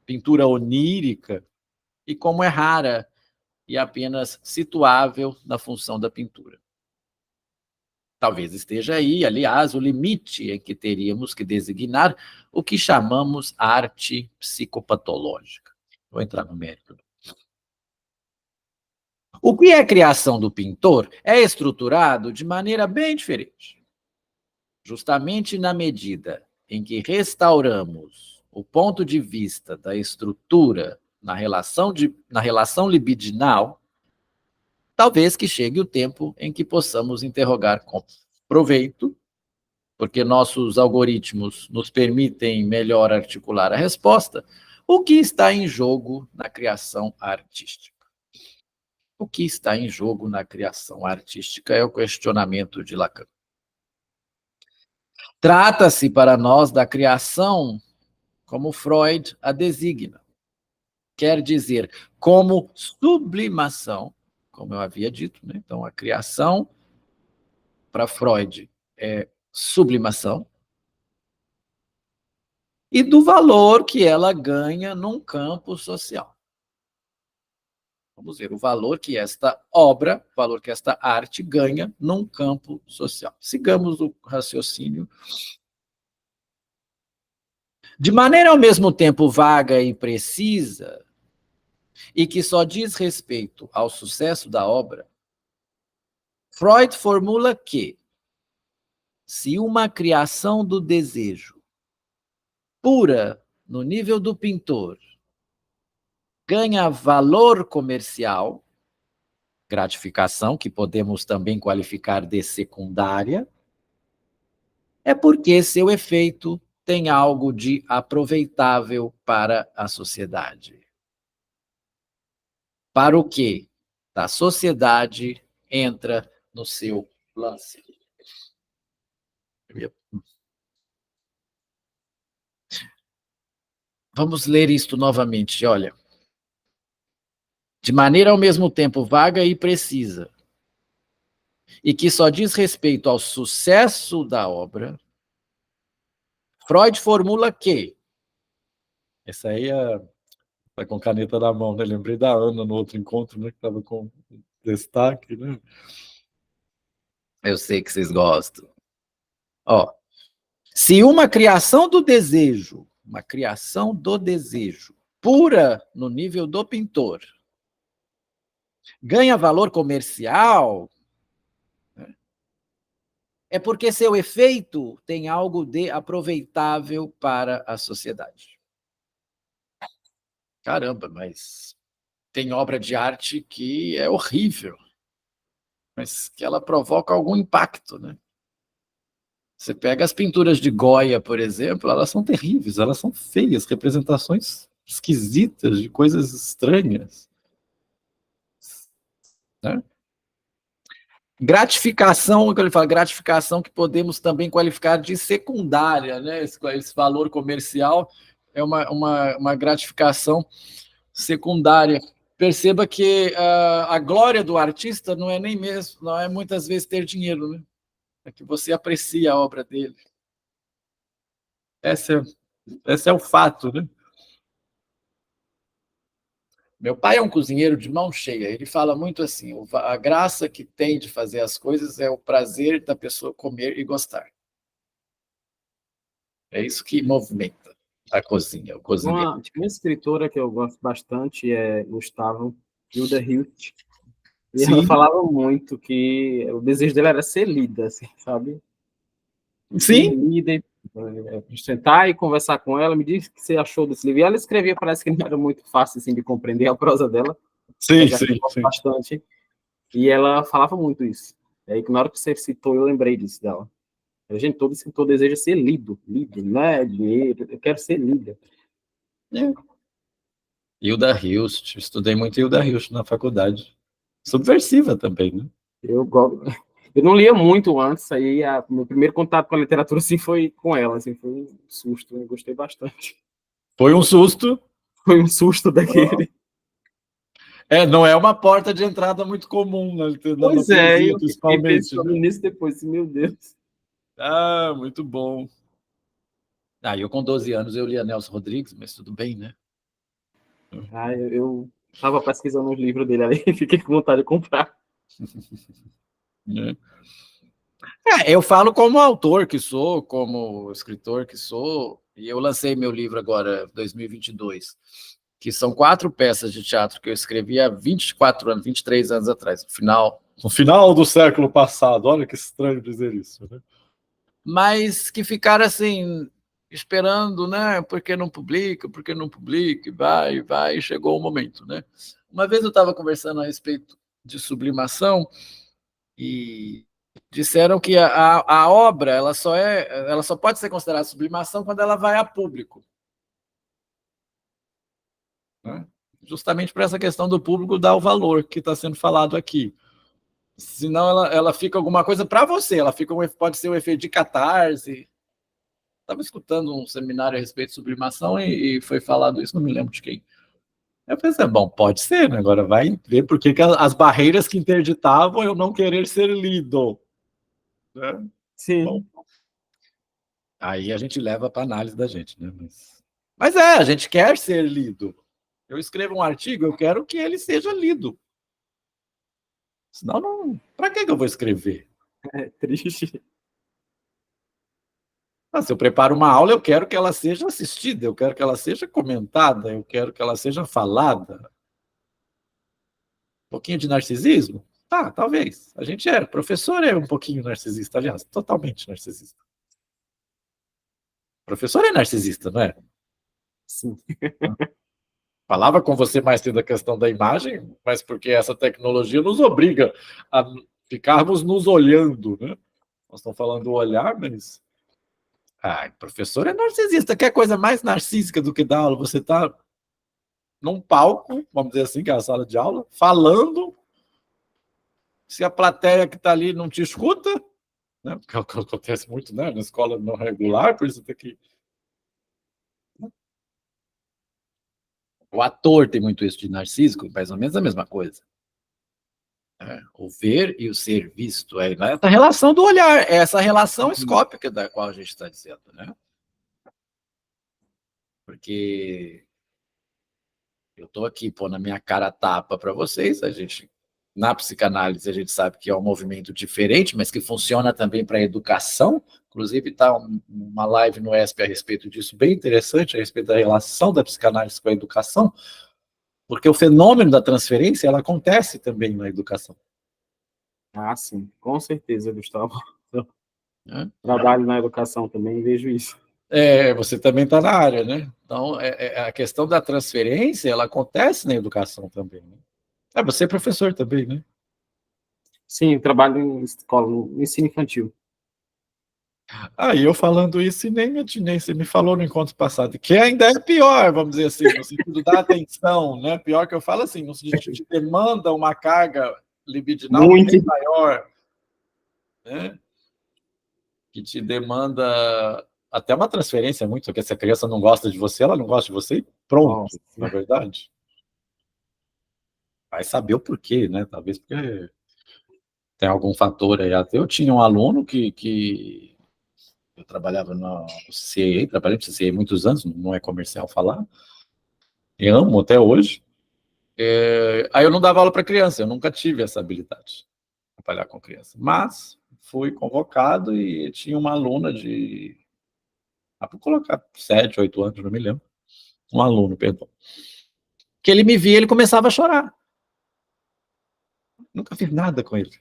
pintura onírica, e como é rara e apenas situável na função da pintura. Talvez esteja aí, aliás, o limite em que teríamos que designar o que chamamos arte psicopatológica. Vou entrar no mérito. O que é a criação do pintor é estruturado de maneira bem diferente. Justamente na medida em que restauramos o ponto de vista da estrutura na relação libidinal, talvez que chegue o tempo em que possamos interrogar com proveito, porque nossos algoritmos nos permitem melhor articular a resposta, o que está em jogo na criação artística. O que está em jogo na criação artística é o questionamento de Lacan. Trata-se para nós da criação como Freud a designa. Quer dizer, como sublimação, como eu havia dito, né? Então a criação para Freud é sublimação, e do valor que ela ganha num campo social. Vamos ver o valor que esta obra, o valor que esta arte ganha num campo social. Sigamos o raciocínio. De maneira ao mesmo tempo vaga e precisa, e que só diz respeito ao sucesso da obra, Freud formula que, se uma criação do desejo, pura no nível do pintor, ganha valor comercial, gratificação, que podemos também qualificar de secundária, é porque seu efeito tem algo de aproveitável para a sociedade. Para o que da sociedade entra no seu lance. Vamos ler isto novamente, olha. De maneira ao mesmo tempo vaga e precisa, e que só diz respeito ao sucesso da obra, Freud formula que, essa aí tá com caneta na mão, né? Lembrei da Ana no outro encontro, né? Que estava com destaque, né? Eu sei que vocês gostam. Ó, se uma criação do desejo, pura no nível do pintor, ganha valor comercial, né? É porque seu efeito tem algo de aproveitável para a sociedade. Caramba, mas tem obra de arte que é horrível, mas que ela provoca algum impacto, né? Você pega as pinturas de Goya, por exemplo, elas são terríveis, elas são feias, representações esquisitas de coisas estranhas, né? gratificação, que ele fala, gratificação que podemos também qualificar de secundária, né? Esse valor comercial é uma gratificação secundária. Perceba que a glória do artista não é nem mesmo, não é muitas vezes ter dinheiro, né? É que você aprecia a obra dele. Esse é o fato, né? Meu pai é um cozinheiro de mão cheia. Ele fala muito assim: a graça que tem de fazer as coisas é o prazer da pessoa comer e gostar. É isso que movimenta a cozinha, o cozinheiro. Uma escritora que eu gosto bastante é Gustavo Hilda Hilst. E ela Sim, falava muito que o desejo dela era ser lida, assim, sabe? Ser sim, lida, sentar e conversar com ela, me diz o que você achou desse livro. E ela escrevia, parece que não era muito fácil assim, de compreender a prosa dela, sim, apesar que sim, eu gosto sim. bastante. E ela falava muito isso. E aí, na hora que você citou, eu lembrei disso dela. A gente, todo escritor deseja ser lido, não é dinheiro, eu quero ser lida. É. Hilda Hilst, estudei muito Hilda Hilst na faculdade. Subversiva também, né? Eu não lia muito antes, aí meu primeiro contato com a literatura assim, foi com ela, assim, foi um susto, eu gostei bastante. Foi um susto. Foi um susto daquele. Não é uma porta de entrada muito comum na Pois é, poesia, eu fiquei principalmente, pensando né? nisso depois, assim, meu Deus. Ah, muito bom. Eu com 12 anos eu lia Nelson Rodrigues, mas tudo bem, né? Eu estava pesquisando os livros dele ali e fiquei com vontade de comprar. Eu falo como autor que sou, como escritor que sou, e eu lancei meu livro agora, 2022, que são 4 peças de teatro que eu escrevi há 24 anos, 23 anos atrás, no final do século passado. Olha que estranho dizer isso, né? Mas que ficaram assim, esperando, né? Por que não publica, vai, e chegou o momento, né? Uma vez eu estava conversando a respeito de sublimação e disseram que a obra ela só pode ser considerada sublimação quando ela vai a público, né? Justamente por essa questão do público dar o valor que está sendo falado aqui. Senão ela fica alguma coisa para você, pode ser um efeito de catarse. Estava escutando um seminário a respeito de sublimação e foi falado isso, não me lembro de quem. Eu pensei, bom, pode ser, né? Agora vai ver por que as barreiras que interditavam eu não querer ser lido, né? Bom, Sim. aí a gente leva para análise da gente, né? Mas a gente quer ser lido. Eu escrevo um artigo, eu quero que ele seja lido. Senão, não. Para que eu vou escrever? É triste. Se eu preparo uma aula, eu quero que ela seja assistida, eu quero que ela seja comentada, eu quero que ela seja falada. Um pouquinho de narcisismo? Tá, talvez. A gente professor é um pouquinho narcisista, aliás, totalmente narcisista. Professor é narcisista, não é? Sim. Falava com você mais cedo a questão da imagem, mas porque essa tecnologia nos obriga a ficarmos nos olhando, né? Nós estamos falando do olhar, mas... professor é narcisista. Quer coisa mais narcísica do que dar aula? Você está num palco, vamos dizer assim, que é a sala de aula, falando, se a plateia que está ali não te escuta, né? Porque acontece muito, né? Na escola não regular, por isso tem que... O ator tem muito isso de narcísico, mais ou menos a mesma coisa. O ver e o ser visto. Essa relação do olhar, essa relação escópica da qual a gente está dizendo, né? Porque eu estou aqui pondo a minha cara tapa para vocês, na psicanálise a gente sabe que é um movimento diferente, mas que funciona também para a educação. Inclusive está uma live no ESP a respeito disso, bem interessante, a respeito da relação da psicanálise com a educação, porque o fenômeno da transferência ela acontece também na educação. Sim, com certeza, Gustavo. Né? Trabalho na educação também, vejo isso. Você também está na área, né? Então, a questão da transferência, ela acontece na educação também, né? Você é professor também, né? Sim, trabalho em escola, no ensino infantil. E eu falando isso e nem me atinei, você me falou no encontro passado, que ainda é pior, vamos dizer assim, no sentido da atenção, né? Pior que eu falo assim, no sentido de demanda uma carga libidinal Muito. bem maior, né? Que te demanda até uma transferência muito, porque se a criança não gosta de você, ela não gosta de você e pronto, Nossa. na verdade. Vai saber o porquê, né? Talvez porque tem algum fator aí. Até eu tinha um aluno que eu trabalhava no CCA, trabalhei no CCA há muitos anos, não é comercial falar, e amo até hoje. Aí eu não dava aula para criança, eu nunca tive essa habilidade de trabalhar com criança. Mas fui convocado e tinha uma aluna de, vou colocar 7, 8 anos, não me lembro, um aluno, perdão, que ele me via, ele começava a chorar. Nunca fiz nada com ele.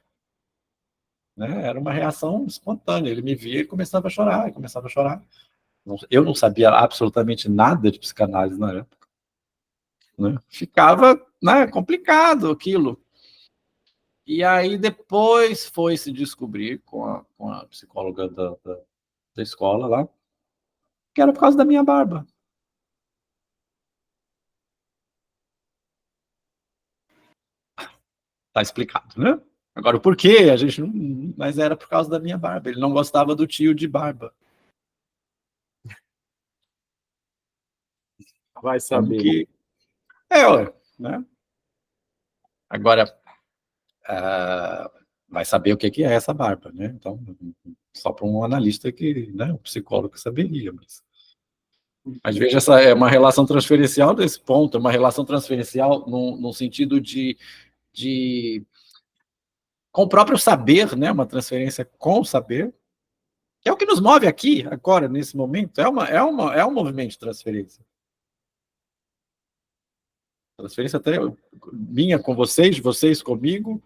Né? Era uma reação espontânea. Ele me via e começava a chorar, e começava a chorar. Eu não sabia absolutamente nada de psicanálise na época. Né? Ficava, né, complicado aquilo. E aí depois foi se descobrir com a psicóloga da escola lá, que era por causa da minha barba. Tá explicado, né? Agora, o porquê? A gente não. Mas era por causa da minha barba. Ele não gostava do tio de barba. Vai Como saber. que. Olha, né? Agora, vai saber o que é essa barba, né? Então, só para um analista que, né, um psicólogo saberia, mas veja, essa é uma relação transferencial desse ponto, é uma relação transferencial no sentido de com o próprio saber, né? Uma transferência com o saber, que é o que nos move aqui, agora, nesse momento, é um movimento de transferência. Transferência até minha com vocês, de vocês comigo,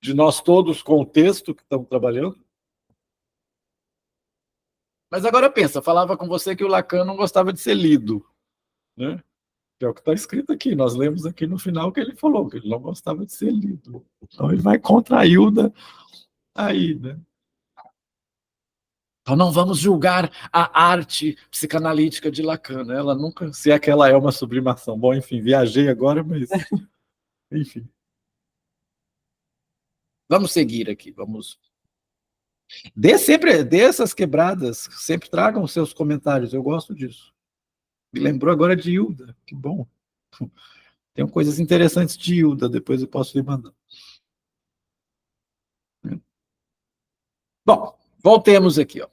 de nós todos com o texto que estamos trabalhando. Mas agora pensa, eu falava com você que o Lacan não gostava de ser lido, né? Que é o que está escrito aqui, nós lemos aqui no final que ele falou, que ele não gostava de ser lido. Então ele vai contra a Hilda aí, né? Então não vamos julgar a arte psicanalítica de Lacan, né? Ela nunca, se é que ela é uma sublimação. Bom, enfim, viajei agora, mas enfim. Vamos seguir aqui, vamos. Dê essas quebradas, sempre tragam seus comentários, eu gosto disso. Me lembrou agora de Hilda, que bom. Tem coisas interessantes de Hilda, depois eu posso lhe mandar. Bom, voltemos aqui. Ó.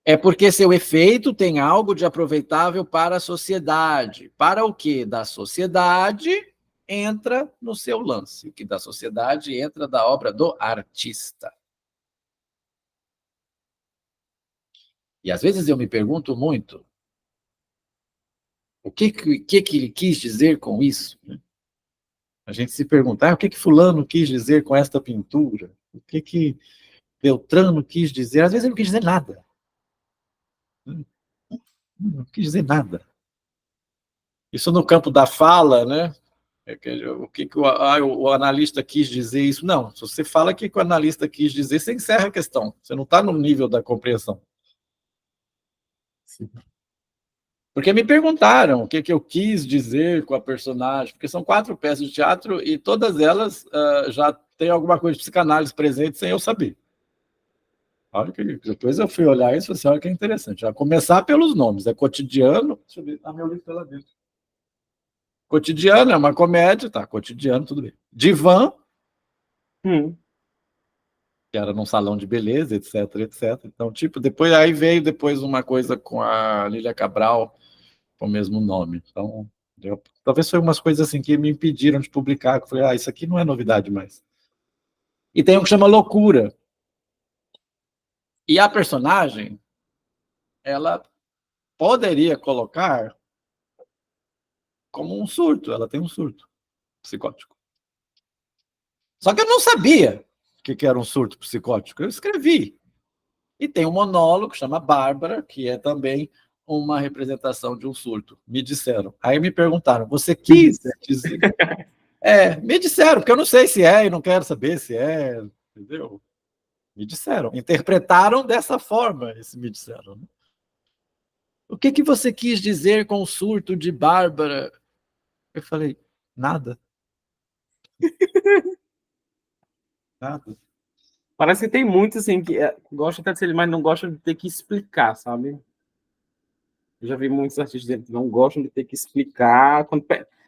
É porque seu efeito tem algo de aproveitável para a sociedade. Para o que da sociedade entra no seu lance. O que da sociedade entra da obra do artista. E às vezes eu me pergunto muito o que ele quis dizer com isso. A gente se pergunta, o que fulano quis dizer com esta pintura? O que Beltrano quis dizer? Às vezes ele não quis dizer nada. Não quis dizer nada. Isso no campo da fala, né? O que o analista quis dizer isso? Não, se você fala o que o analista quis dizer, você encerra a questão. Você não está no nível da compreensão. Sim. Porque me perguntaram o que eu quis dizer com a personagem, porque são 4 peças de teatro e todas elas já tem alguma coisa de psicanálise presente sem eu saber. Olha que depois eu fui olhar isso e falei, olha que interessante. Já começar pelos nomes, é cotidiano. Deixa eu ver, meu livro está lá dentro. Cotidiano é uma comédia, tá? Cotidiano, tudo bem. Divã, que era num salão de beleza, etc, etc. Então, tipo, depois aí veio depois uma coisa com a Lília Cabral, com o mesmo nome. Então, talvez foi umas coisas assim que me impediram de publicar, que eu falei, isso aqui não é novidade mais. E tem um que chama Loucura. E a personagem, ela poderia colocar como um surto, ela tem um surto psicótico. Só que eu não sabia o que era um surto psicótico, eu escrevi. E tem um monólogo que chama Bárbara, que é também uma representação de um surto, me disseram. Aí me perguntaram, você quis dizer? Me disseram, porque eu não sei se é e não quero saber se é, entendeu? Me disseram, interpretaram dessa forma, esse me disseram. O que você quis dizer com o surto de Bárbara? Eu falei, nada. Nada. Parece que tem muitos, assim, que gostam até de ser, mas não gostam de ter que explicar, sabe? Eu já vi muitos artistas dizendo que não gostam de ter que explicar.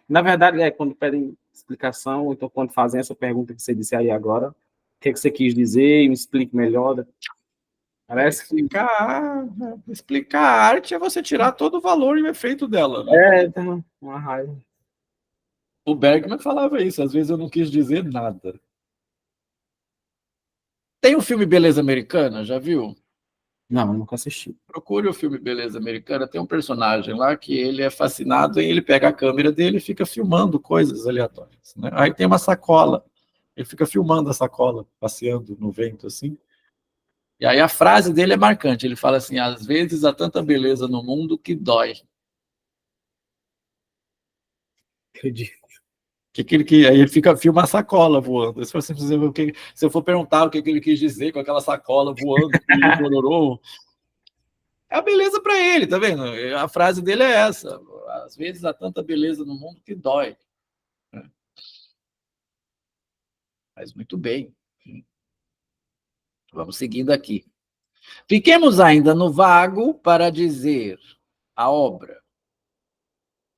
Na verdade, quando pedem explicação, ou então quando fazem essa pergunta que você disse aí agora, o que é que você quis dizer, me explique melhor. Parece que. Explicar a arte é você tirar todo o valor e o efeito dela, né? Tá uma raiva. O Bergman falava isso, às vezes eu não quis dizer nada. Tem o filme Beleza Americana, já viu? Não, eu nunca assisti. Procure o filme Beleza Americana, tem um personagem lá que ele é fascinado e ele pega a câmera dele e fica filmando coisas aleatórias, né? Aí tem uma sacola, ele fica filmando a sacola, passeando no vento assim. E aí a frase dele é marcante, ele fala assim, às vezes há tanta beleza no mundo que dói. Acredito. Aí ele fica filma a sacola voando. Se eu for perguntar o que ele quis dizer com aquela sacola voando, é a beleza para ele, tá vendo? A frase dele é essa. Às vezes há tanta beleza no mundo que dói. Mas muito bem. Vamos seguindo aqui. Fiquemos ainda no vago para dizer a obra.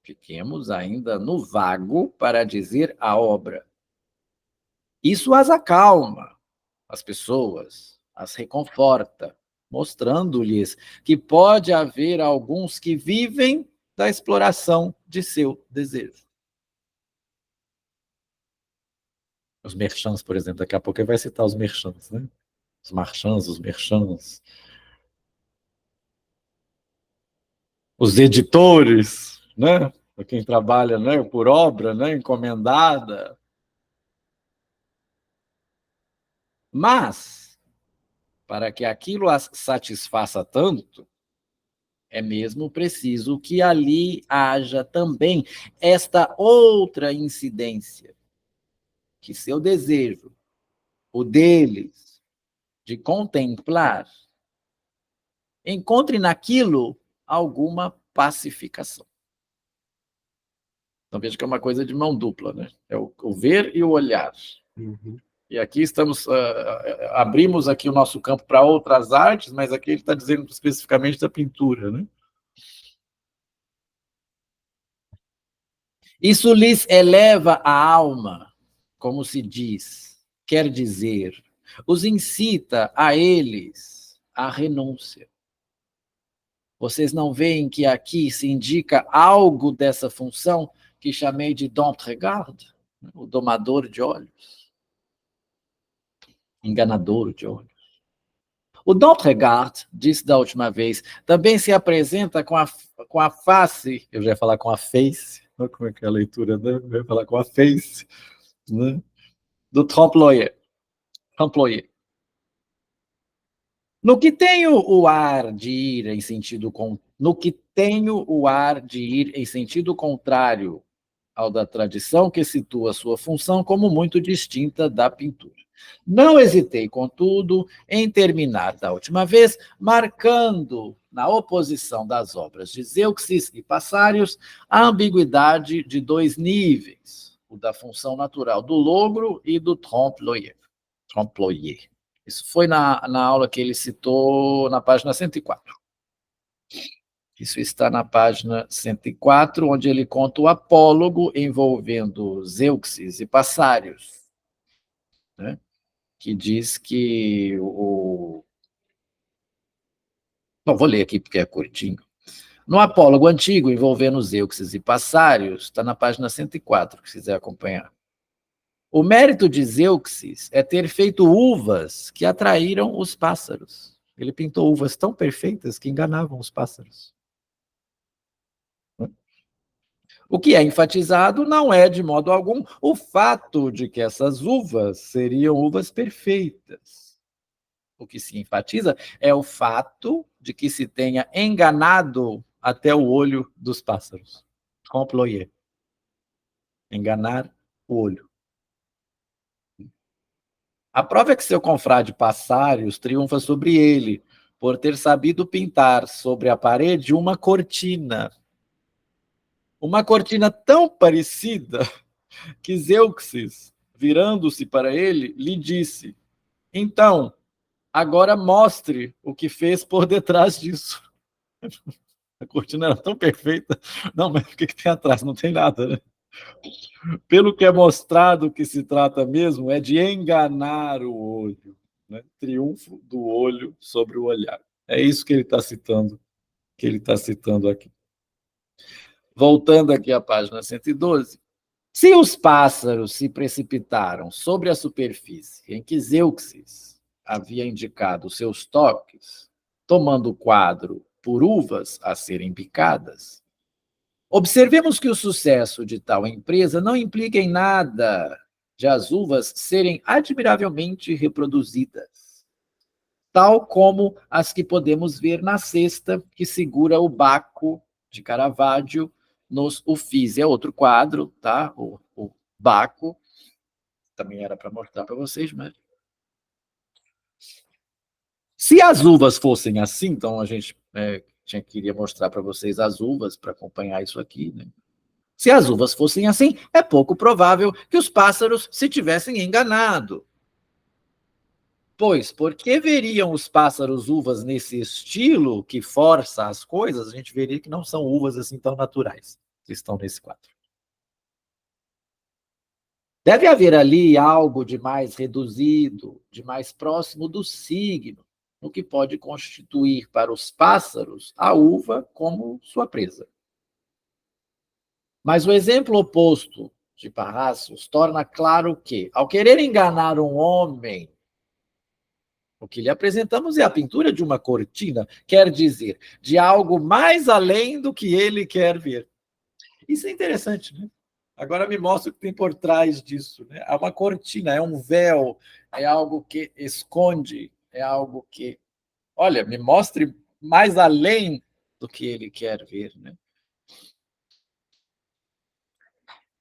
Fiquemos ainda no vago para dizer a obra. Isso as acalma, as pessoas, as reconforta, mostrando-lhes que pode haver alguns que vivem da exploração de seu desejo. Os merchants, por exemplo, daqui a pouco ele vai citar os merchants, né? Os marchands, os merchants. Os editores, né? Quem trabalha, né, por obra, né, encomendada. Mas, para que aquilo as satisfaça tanto, é mesmo preciso que ali haja também esta outra incidência, que seu desejo, o deles, de contemplar, encontre naquilo alguma pacificação. Então veja que é uma coisa de mão dupla, né? É o ver e o olhar. Uhum. E aqui abrimos aqui o nosso campo para outras artes, mas aqui ele está dizendo especificamente da pintura, né? Isso lhes eleva a alma, como se diz, quer dizer, os incita a eles a renúncia. Vocês não veem que aqui se indica algo dessa função que chamei de Don't-Regard, o domador de olhos, enganador de olhos. O Don't-Regard, disse da última vez, também se apresenta com a face, eu já ia falar com a face, olha como é que é a leitura, né? Eu ia falar com a face, né? Do trompe-l'œil. No que tenho o ar de ir em sentido no que tenho o ar de ir em sentido contrário ao da tradição que situa sua função como muito distinta da pintura. Não hesitei, contudo, em terminar da última vez, marcando na oposição das obras de Zeuxis e Passários a ambiguidade de dois níveis, o da função natural do logro e do trompe-l'œil. Isso foi na aula que ele citou na página 104. Isso está na página 104, onde ele conta o apólogo envolvendo Zeuxis e Passários, né? Que diz que Não, vou ler aqui porque é curtinho. No apólogo antigo envolvendo Zeuxis e Passários, está na página 104, se quiser acompanhar. O mérito de Zeuxis é ter feito uvas que atraíram os pássaros. Ele pintou uvas tão perfeitas que enganavam os pássaros. O que é enfatizado não é, de modo algum, o fato de que essas uvas seriam uvas perfeitas. O que se enfatiza é o fato de que se tenha enganado até o olho dos pássaros. Trompe-l'œil. Enganar o olho. A prova é que seu confrade Passários triunfa sobre ele, por ter sabido pintar sobre a parede uma cortina. Uma cortina tão parecida que Zeuxis, virando-se para ele, lhe disse: Então, agora mostre o que fez por detrás disso. A cortina era tão perfeita. Não, mas o que tem atrás? Não tem nada, né? Pelo que é mostrado, o que se trata mesmo é de enganar o olho, né? Triunfo do olho sobre o olhar. É isso que ele está citando aqui. Voltando aqui à página 112. Se os pássaros se precipitaram sobre a superfície em que Zeuxis havia indicado seus toques, tomando o quadro por uvas a serem picadas, observemos que o sucesso de tal empresa não implica em nada de as uvas serem admiravelmente reproduzidas, tal como as que podemos ver na cesta que segura o Baco de Caravaggio nos Uffizi. É outro quadro, tá? O Baco, também era para mostrar para vocês, mas... Se as uvas fossem assim, então a gente queria mostrar para vocês as uvas para acompanhar isso aqui, né? Se as uvas fossem assim, é pouco provável que os pássaros se tivessem enganado. Pois, por que veriam os pássaros uvas nesse estilo que força as coisas? A gente veria que não são uvas assim tão naturais que estão nesse quadro. Deve haver ali algo de mais reduzido, de mais próximo do signo, no que pode constituir para os pássaros a uva como sua presa. Mas o exemplo oposto de Parrácios torna claro que, ao querer enganar um homem, o que lhe apresentamos é a pintura de uma cortina, quer dizer, de algo mais além do que ele quer ver. Isso é interessante, né? Agora me mostra o que tem por trás disso, né? É uma cortina, é um véu, é algo que esconde, é algo que... Olha, me mostre mais além do que ele quer ver, né?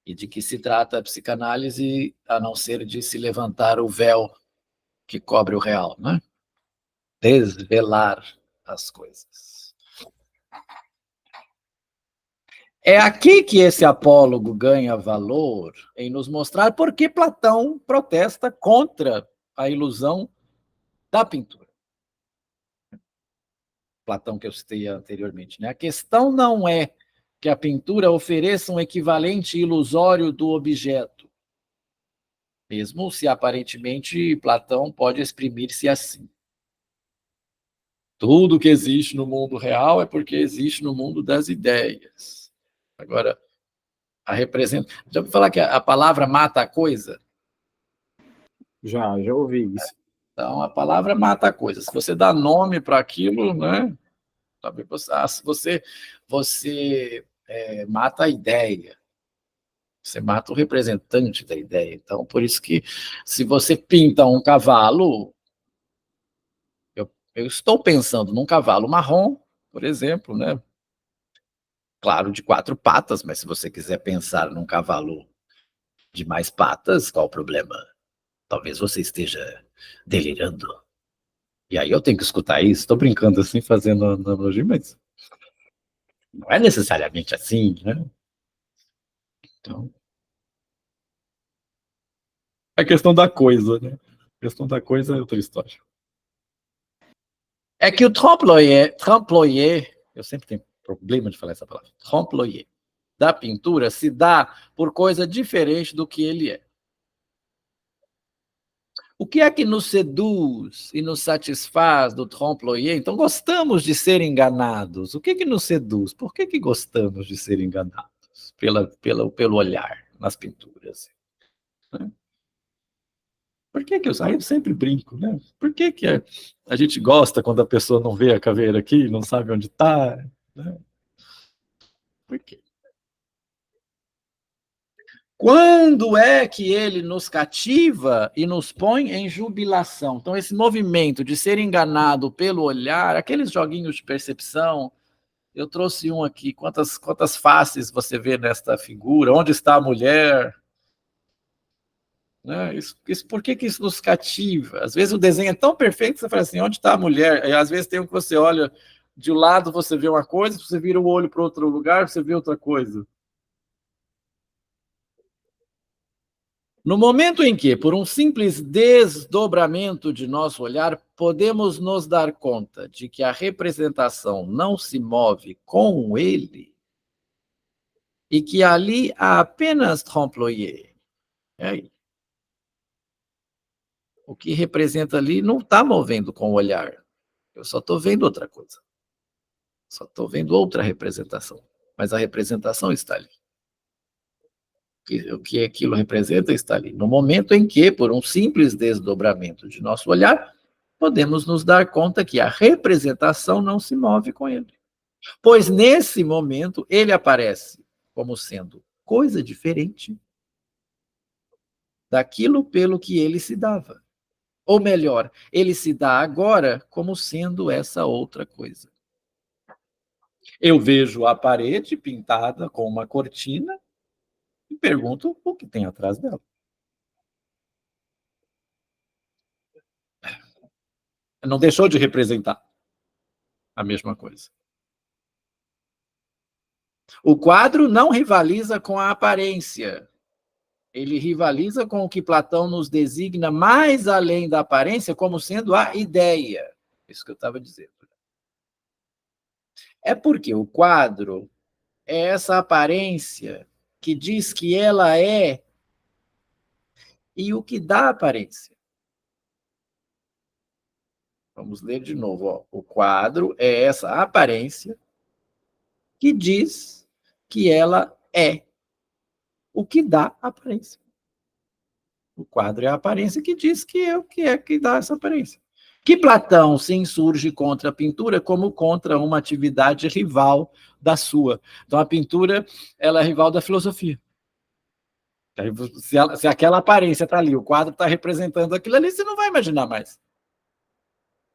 E de que se trata a psicanálise, a não ser de se levantar o véu que cobre o real, né? Desvelar as coisas. É aqui que esse apólogo ganha valor, em nos mostrar por que Platão protesta contra a ilusão da pintura. Platão, que eu citei anteriormente, né? A questão não é que a pintura ofereça um equivalente ilusório do objeto, mesmo se aparentemente Platão pode exprimir-se assim. Tudo que existe no mundo real é porque existe no mundo das ideias. Agora, a representa... Já ouviu falar que a palavra mata a coisa? Já ouvi isso. Então, a palavra mata a coisa. Se você dá nome para aquilo, né? Você mata a ideia. Você mata o representante da ideia. Então, por isso que, se você pinta um cavalo, eu estou pensando num cavalo marrom, por exemplo, né? Claro, de 4 patas, mas se você quiser pensar num cavalo de mais patas, qual o problema? Talvez você esteja delirando. E aí eu tenho que escutar isso. Estou brincando assim, fazendo analogia, mas não é necessariamente assim, né? Então, a questão da coisa, né? A questão da coisa é outra história. É que o trompe-l'œil, eu sempre tenho problema de falar essa palavra, trompe-l'œil, da pintura se dá por coisa diferente do que ele é. O que é que nos seduz e nos satisfaz do trompe-l'œil? Então, gostamos de ser enganados. O que que nos seduz? Por que gostamos de ser enganados? Pelo olhar nas pinturas. Né? Por que eu sempre brinco, né? Por que a gente gosta quando a pessoa não vê a caveira aqui, não sabe onde está? Né? Por quê? Quando é que ele nos cativa e nos põe em jubilação? Então, esse movimento de ser enganado pelo olhar, aqueles joguinhos de percepção, eu trouxe um aqui. Quantas faces você vê nesta figura? Onde está a mulher? Né? Por que isso nos cativa? Às vezes o desenho é tão perfeito que você fala assim, onde está a mulher? E às vezes tem um que você olha, de um lado você vê uma coisa, você vira o olho para outro lugar, você vê outra coisa. No momento em que, por um simples desdobramento de nosso olhar, podemos nos dar conta de que a representação não se move com ele e que ali há apenas trompe-l'œil. O que representa ali não está movendo com o olhar. Eu só estou vendo outra coisa. Só estou vendo outra representação. Mas a representação está ali. O que aquilo representa está ali. No momento em que, por um simples desdobramento de nosso olhar, podemos nos dar conta que a representação não se move com ele. Pois nesse momento ele aparece como sendo coisa diferente daquilo pelo que ele se dava. Ou melhor, ele se dá agora como sendo essa outra coisa. Eu vejo a parede pintada com uma cortina e pergunto o que tem atrás dela. Não deixou de representar a mesma coisa. O quadro não rivaliza com a aparência. Ele rivaliza com o que Platão nos designa mais além da aparência como sendo a ideia. Isso que eu estava dizendo. É porque o quadro é essa aparência que diz que ela é e o que dá aparência. Vamos ler de novo. Ó. O quadro é essa aparência que diz que ela é o que dá aparência. O quadro é a aparência que diz que é o que dá essa aparência. Que Platão se insurge contra a pintura como contra uma atividade rival da sua. Então, a pintura ela é rival da filosofia. Se aquela aparência está ali, o quadro está representando aquilo ali, você não vai imaginar mais.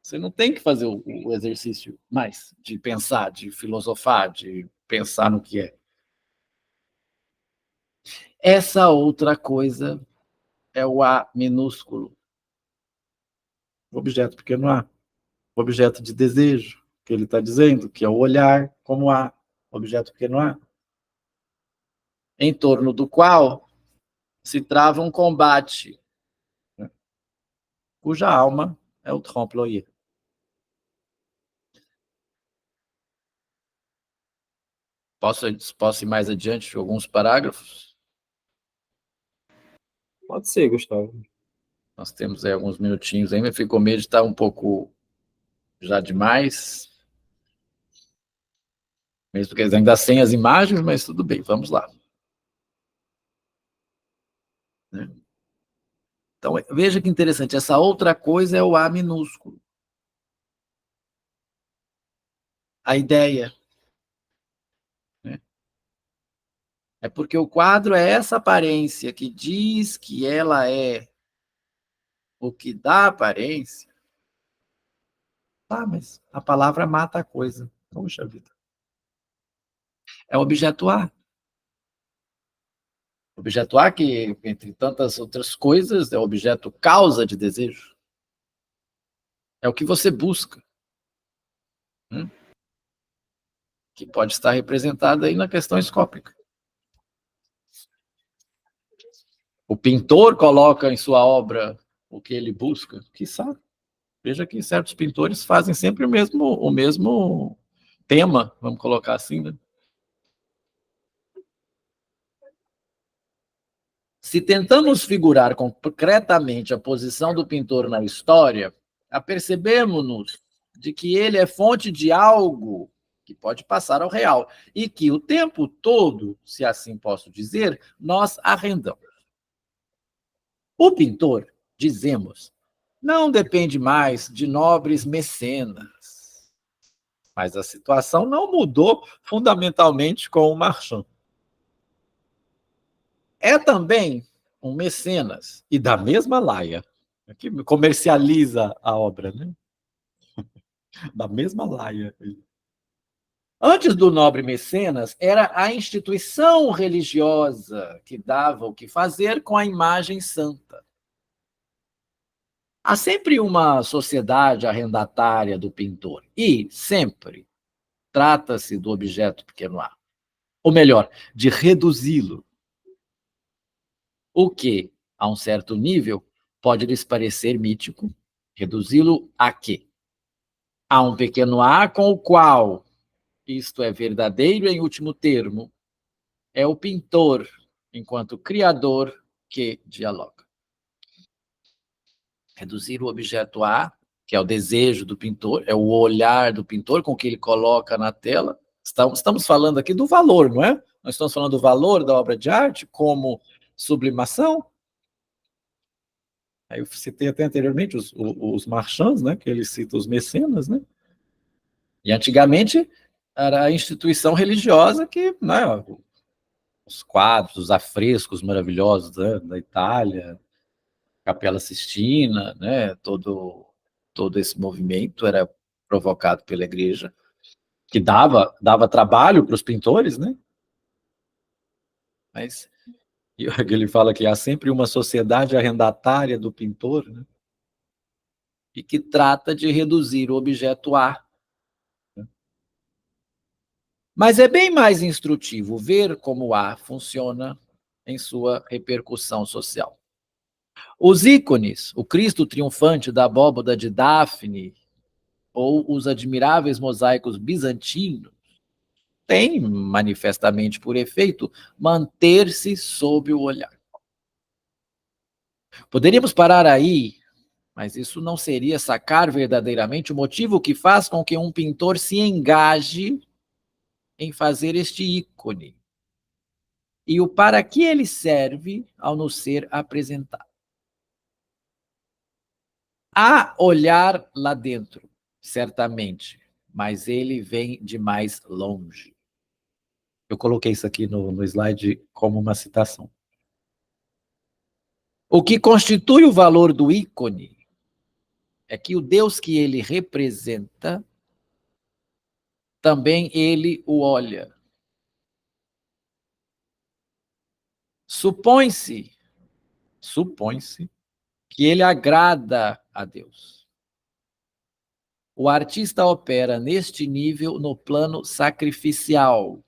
Você não tem que fazer o exercício mais de pensar, de filosofar, de pensar no que é. Essa outra coisa é o A minúsculo. O objeto pequeno A. O objeto de desejo, que ele está dizendo, que é o olhar como A. Objeto pequeno A. Em torno do qual se trava um combate, né, cuja alma é o trompe-l'œil. Posso ir mais adiante de alguns parágrafos? Pode ser, Gustavo. Nós temos aí alguns minutinhos ainda. Ficou medo de estar um pouco já demais. Mesmo que ainda sem as imagens, mas tudo bem, vamos lá. Então, veja que interessante, essa outra coisa é o A minúsculo. A ideia. Né? É porque o quadro é essa aparência que diz que ela é o que dá aparência. Ah, mas a palavra mata a coisa. Poxa vida. É o objeto A. O objeto A, que, entre tantas outras coisas, é o objeto causa de desejo. É o que você busca. Que pode estar representado aí na questão escópica. O pintor coloca em sua obra o que ele busca, quiçá. Veja que certos pintores fazem sempre o mesmo tema, vamos colocar assim, né? Se tentamos figurar concretamente a posição do pintor na história, apercebemos-nos de que ele é fonte de algo que pode passar ao real e que o tempo todo, se assim posso dizer, nós arrendamos. O pintor, dizemos, não depende mais de nobres mecenas, mas a situação não mudou fundamentalmente com o Marchand. É também um mecenas, e da mesma laia, que comercializa a obra, né? Da mesma laia. Antes do nobre mecenas, era a instituição religiosa que dava o que fazer com a imagem santa. Há sempre uma sociedade arrendatária do pintor, e sempre trata-se do objeto pequeno A. Ou melhor, de reduzi-lo. O que, a um certo nível, pode lhes parecer mítico. Reduzi-lo a quê? A um pequeno A com o qual isto é verdadeiro em último termo, é o pintor, enquanto criador, que dialoga. Reduzir o objeto A, que é o desejo do pintor, é o olhar do pintor com que ele coloca na tela. Estamos falando aqui do valor, não é? Nós estamos falando do valor da obra de arte como sublimação. Aí eu citei até anteriormente os marchands, né, que ele cita os mecenas, né? E antigamente era a instituição religiosa que, né, os quadros, os afrescos maravilhosos, né, da Itália, Capela Sistina, né, todo esse movimento era provocado pela igreja, que dava trabalho para os pintores, né? Mas ele fala que há sempre uma sociedade arrendatária do pintor, né? E que trata de reduzir o objeto A. Mas é bem mais instrutivo ver como o A funciona em sua repercussão social. Os ícones, o Cristo triunfante da abóbada de Dafne, ou os admiráveis mosaicos bizantinos, têm manifestamente por efeito manter-se sob o olhar. Poderíamos parar aí, mas isso não seria sacar verdadeiramente o motivo que faz com que um pintor se engaje em fazer este ícone e o para que ele serve ao nos ser apresentado. Há olhar lá dentro, certamente, mas ele vem de mais longe. Eu coloquei isso aqui no slide como uma citação. O que constitui o valor do ícone é que o Deus que ele representa, também ele o olha. Supõe-se que ele agrada a Deus. O artista opera neste nível no plano sacrificial,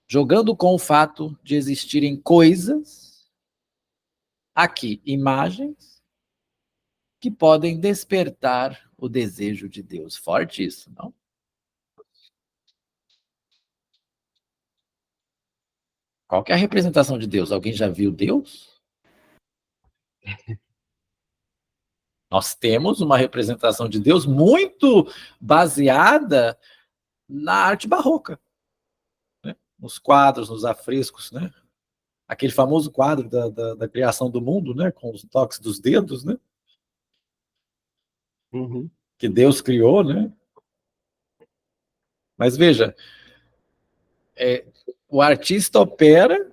jogando com o fato de existirem coisas, aqui, imagens, que podem despertar o desejo de Deus. Forte isso, não? Qual que é a representação de Deus? Alguém já viu Deus? Nós temos uma representação de Deus muito baseada na arte barroca, né? Nos quadros, nos afrescos, né? Aquele famoso quadro da criação do mundo, né? Com os toques dos dedos, né? Uhum. Que Deus criou, né? Mas veja, o artista opera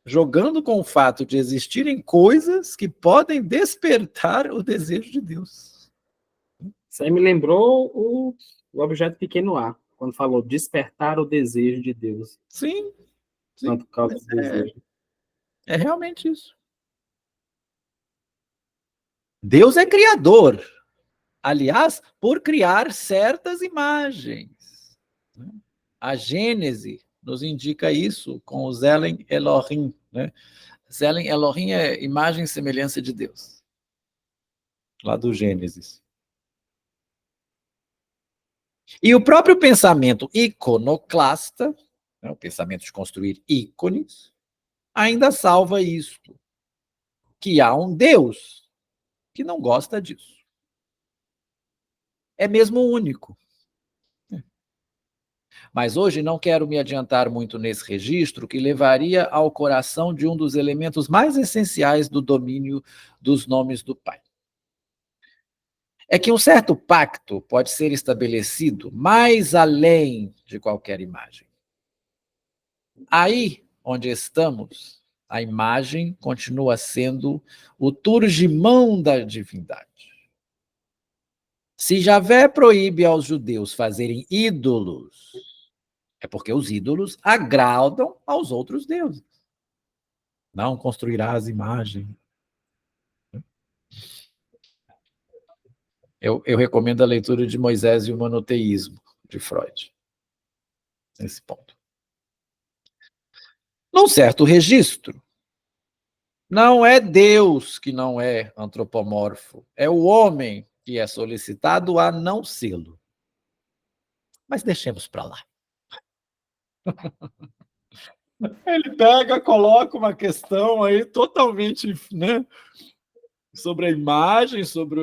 jogando com o fato de existirem coisas que podem despertar o desejo de Deus. Isso aí me lembrou o objeto pequeno A, quando falou despertar o desejo de Deus. Sim, Quanto causa do desejo. É realmente isso. Deus é criador. Aliás, por criar certas imagens. A Gênese nos indica isso com o Zelen Elohim, né? Zelen Elohim é imagem e semelhança de Deus, lá do Gênesis. E o próprio pensamento iconoclasta, né, o pensamento de construir ícones, ainda salva isto, que há um Deus que não gosta disso. É mesmo único. Mas hoje não quero me adiantar muito nesse registro, que levaria ao coração de um dos elementos mais essenciais do domínio dos nomes do Pai. É que um certo pacto pode ser estabelecido mais além de qualquer imagem. Aí onde estamos, a imagem continua sendo o turgimão da divindade. Se Javé proíbe aos judeus fazerem ídolos, é porque os ídolos agradam aos outros deuses. Não construirás imagem. Eu recomendo a leitura de Moisés e o monoteísmo, de Freud, nesse ponto. Num certo registro, Não é Deus que não é antropomorfo, é o homem que é solicitado a não sê-lo. Mas deixemos para lá. Ele pega, coloca uma questão aí totalmente, né, sobre a imagem, sobre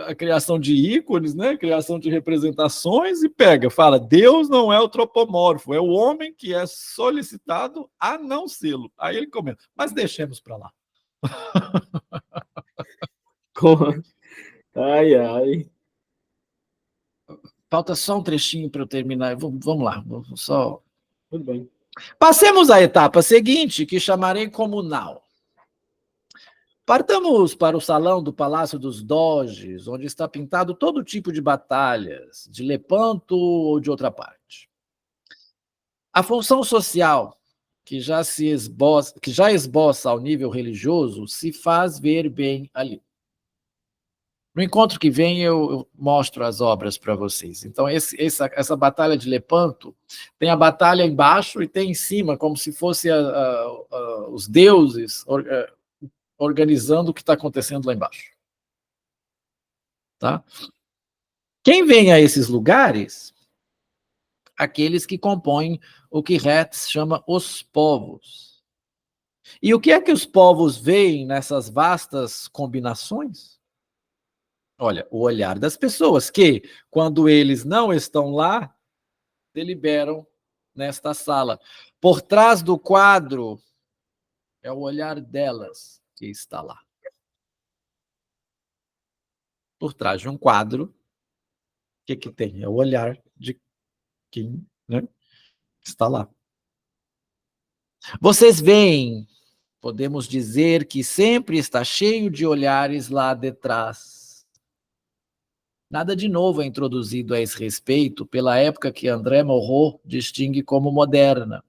a criação de ícones, né, criação de representações, e pega, fala, Deus não é antropomorfo, é o homem que é solicitado a não sê-lo. Aí ele comenta, mas deixemos para lá. Ai, ai. Falta só um trechinho para eu terminar. Vamos lá, vamos só. Tudo bem. Passemos à etapa seguinte, que chamarei comunal. Partamos para o salão do Palácio dos Doges, onde está pintado todo tipo de batalhas, de Lepanto ou de outra parte. A função social, que já esboça ao nível religioso, se faz ver bem ali. No encontro que vem, eu mostro as obras para vocês. Então, essa batalha de Lepanto, tem a batalha embaixo e tem em cima, como se fosse os deuses organizando o que está acontecendo lá embaixo. Tá? Quem vem a esses lugares? Aqueles que compõem o que Hertz chama os povos. E o que é que os povos veem nessas vastas combinações? Olha, o olhar das pessoas, que, quando eles não estão lá, deliberam nesta sala. Por trás do quadro, é o olhar delas que está lá. Por trás de um quadro, o que tem? É o olhar de quem, né, está lá. Vocês veem, podemos dizer que sempre está cheio de olhares lá detrás. Nada de novo é introduzido a esse respeito pela época que André Malraux distingue como moderna.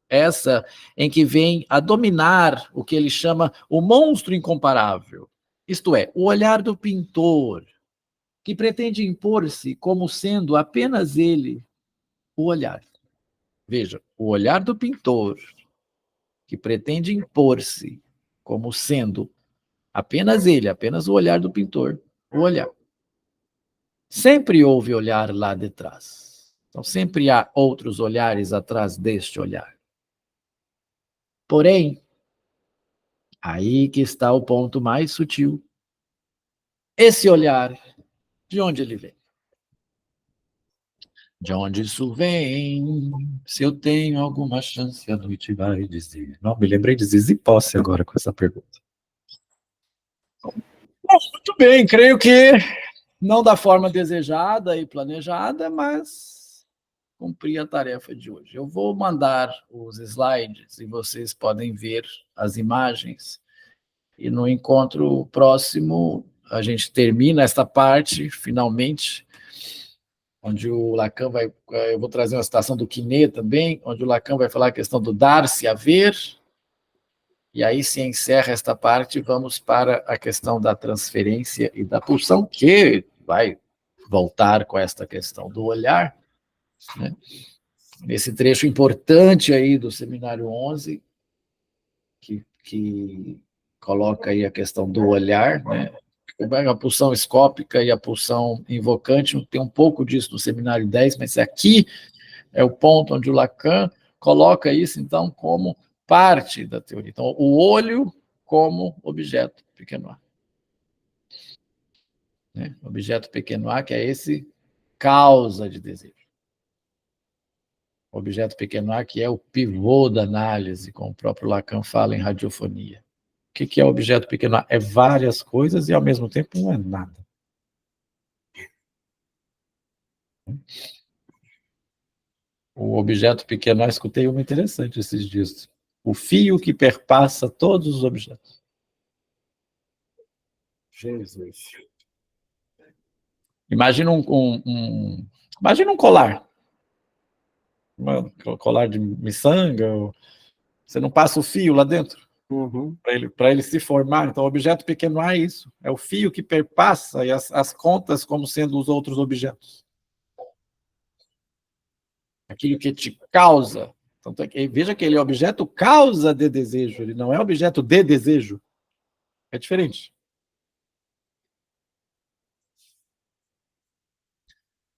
Essa em que vem a dominar o que ele chama o monstro incomparável. Isto é, o olhar do pintor, que pretende impor-se como sendo apenas ele o olhar. Veja, o olhar do pintor, que pretende impor-se como sendo apenas ele, apenas o olhar do pintor, o olhar. Sempre houve olhar lá detrás. Então, sempre há outros olhares atrás deste olhar. Porém, aí que está o ponto mais sutil. Esse olhar, de onde ele vem? De onde isso vem? Se eu tenho alguma chance, a noite vai dizer. Não, me lembrei de Zizi Posse agora com essa pergunta. Muito bem, creio que não da forma desejada e planejada, mas cumpri a tarefa de hoje. Eu vou mandar os slides e vocês podem ver as imagens. E no encontro próximo, a gente termina esta parte, finalmente, onde o Lacan vai... Eu vou trazer uma citação do Quinet também, onde o Lacan vai falar a questão do dar-se a ver, e aí se encerra esta parte, vamos para a questão da transferência e da pulsão, que vai voltar com esta questão do olhar, né? Nesse trecho importante aí do Seminário 11, que coloca aí a questão do olhar, né? A pulsão escópica e a pulsão invocante, tem um pouco disso no Seminário 10, mas aqui é o ponto onde o Lacan coloca isso, então, como parte da teoria. Então, o olho como objeto pequeno a. Né? Objeto pequeno a, que é esse causa de desejo. Objeto pequeno a, que é o pivô da análise, como o próprio Lacan fala em Radiofonia. O que é objeto pequeno a? É várias coisas e, ao mesmo tempo, não é nada. O objeto pequeno a, escutei uma interessante esses dias. O fio que perpassa todos os objetos. Jesus. Imagina imagina um colar. Um colar de miçanga. Você não passa o fio lá dentro? Uhum. Para ele se formar. Então, o objeto pequeno a é isso. É o fio que perpassa e as contas como sendo os outros objetos. Aquilo que te causa Tanto é que, veja que ele é objeto causa de desejo, ele não é objeto de desejo. É diferente.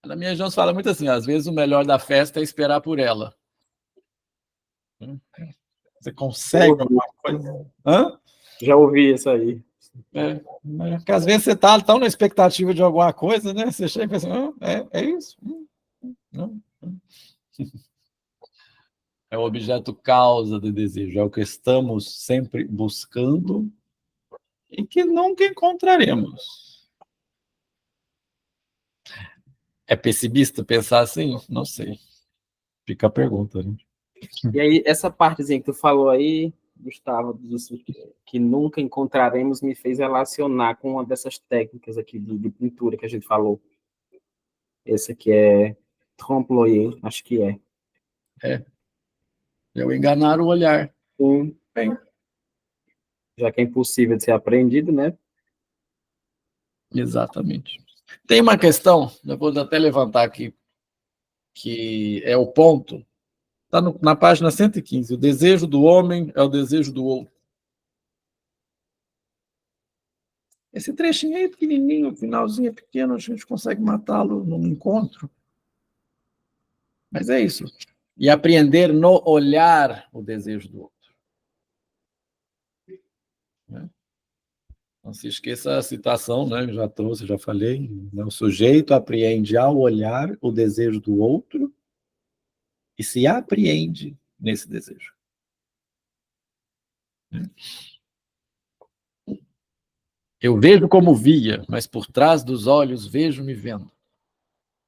Na minha região se fala muito assim, às vezes o melhor da festa é esperar por ela. Você consegue alguma coisa? Hã? Já ouvi isso aí. Porque às vezes você está tão na expectativa de alguma coisa, né? Você chega e pensa, é isso. Não. É o objeto causa de desejo, é o que estamos sempre buscando e que nunca encontraremos. É pessimista pensar assim? Não sei. Fica a pergunta, né? E aí, essa partezinha que tu falou aí, Gustavo, que nunca encontraremos, me fez relacionar com uma dessas técnicas aqui de pintura que a gente falou. Esse aqui é trompe-l'œil, acho que é. É eu enganar o olhar. Bem, já que é impossível de ser aprendido, né? Exatamente. Tem uma questão, eu vou até levantar aqui, que é o ponto, está na página 115, o desejo do homem é o desejo do outro. Esse trechinho aí é pequenininho, o finalzinho é pequeno, a gente consegue matá-lo num encontro. Mas é isso. E apreender no olhar o desejo do outro. Né? Não se esqueça a citação, né? Eu já trouxe, já falei. Né? O sujeito apreende ao olhar o desejo do outro e se apreende nesse desejo. Eu vejo como via, mas por trás dos olhos vejo-me vendo.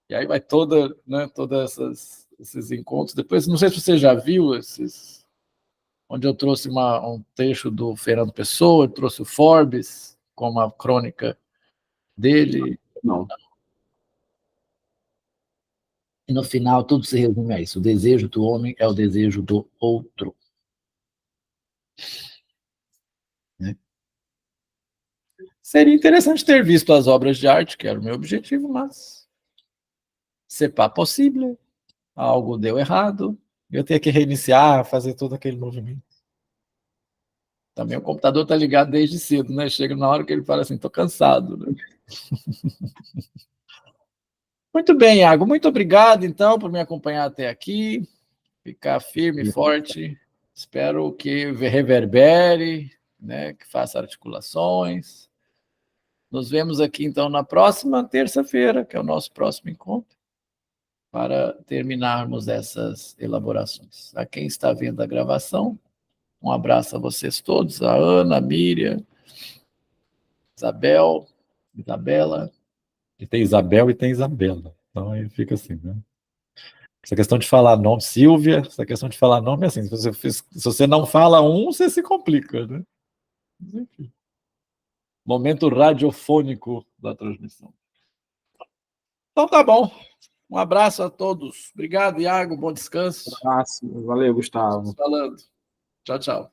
E aí vai todos esses encontros. Depois, não sei se você já viu esses, onde eu trouxe um trecho do Fernando Pessoa, eu trouxe o Forbes com uma crônica dele. Não. E no final tudo se resume a isso. O desejo do homem é o desejo do outro. Né? Seria interessante ter visto as obras de arte, que era o meu objetivo, mas c'est pas possible. Algo deu errado. Eu tenho que reiniciar, fazer todo aquele movimento. Também o computador está ligado desde cedo, né? Chega na hora que ele fala assim, estou cansado. Né? Muito bem, Iago. Muito obrigado, então, por me acompanhar até aqui. Ficar firme e forte. Espero que reverbere, né? Que faça articulações. Nos vemos aqui, então, na próxima terça-feira, que é o nosso próximo encontro, para terminarmos essas elaborações. A quem está vendo a gravação, um abraço a vocês todos, a Ana, a Miriam, Isabela. E tem Isabel e tem Isabela. Então aí fica assim, né? Essa questão de falar nome, Silvia, essa questão de falar nome é assim, se você não fala um, você se complica, né? Enfim. Momento radiofônico da transmissão. Então tá bom. Um abraço a todos. Obrigado, Iago. Bom descanso. Um abraço. Valeu, Gustavo. Estamos falando. Tchau, tchau.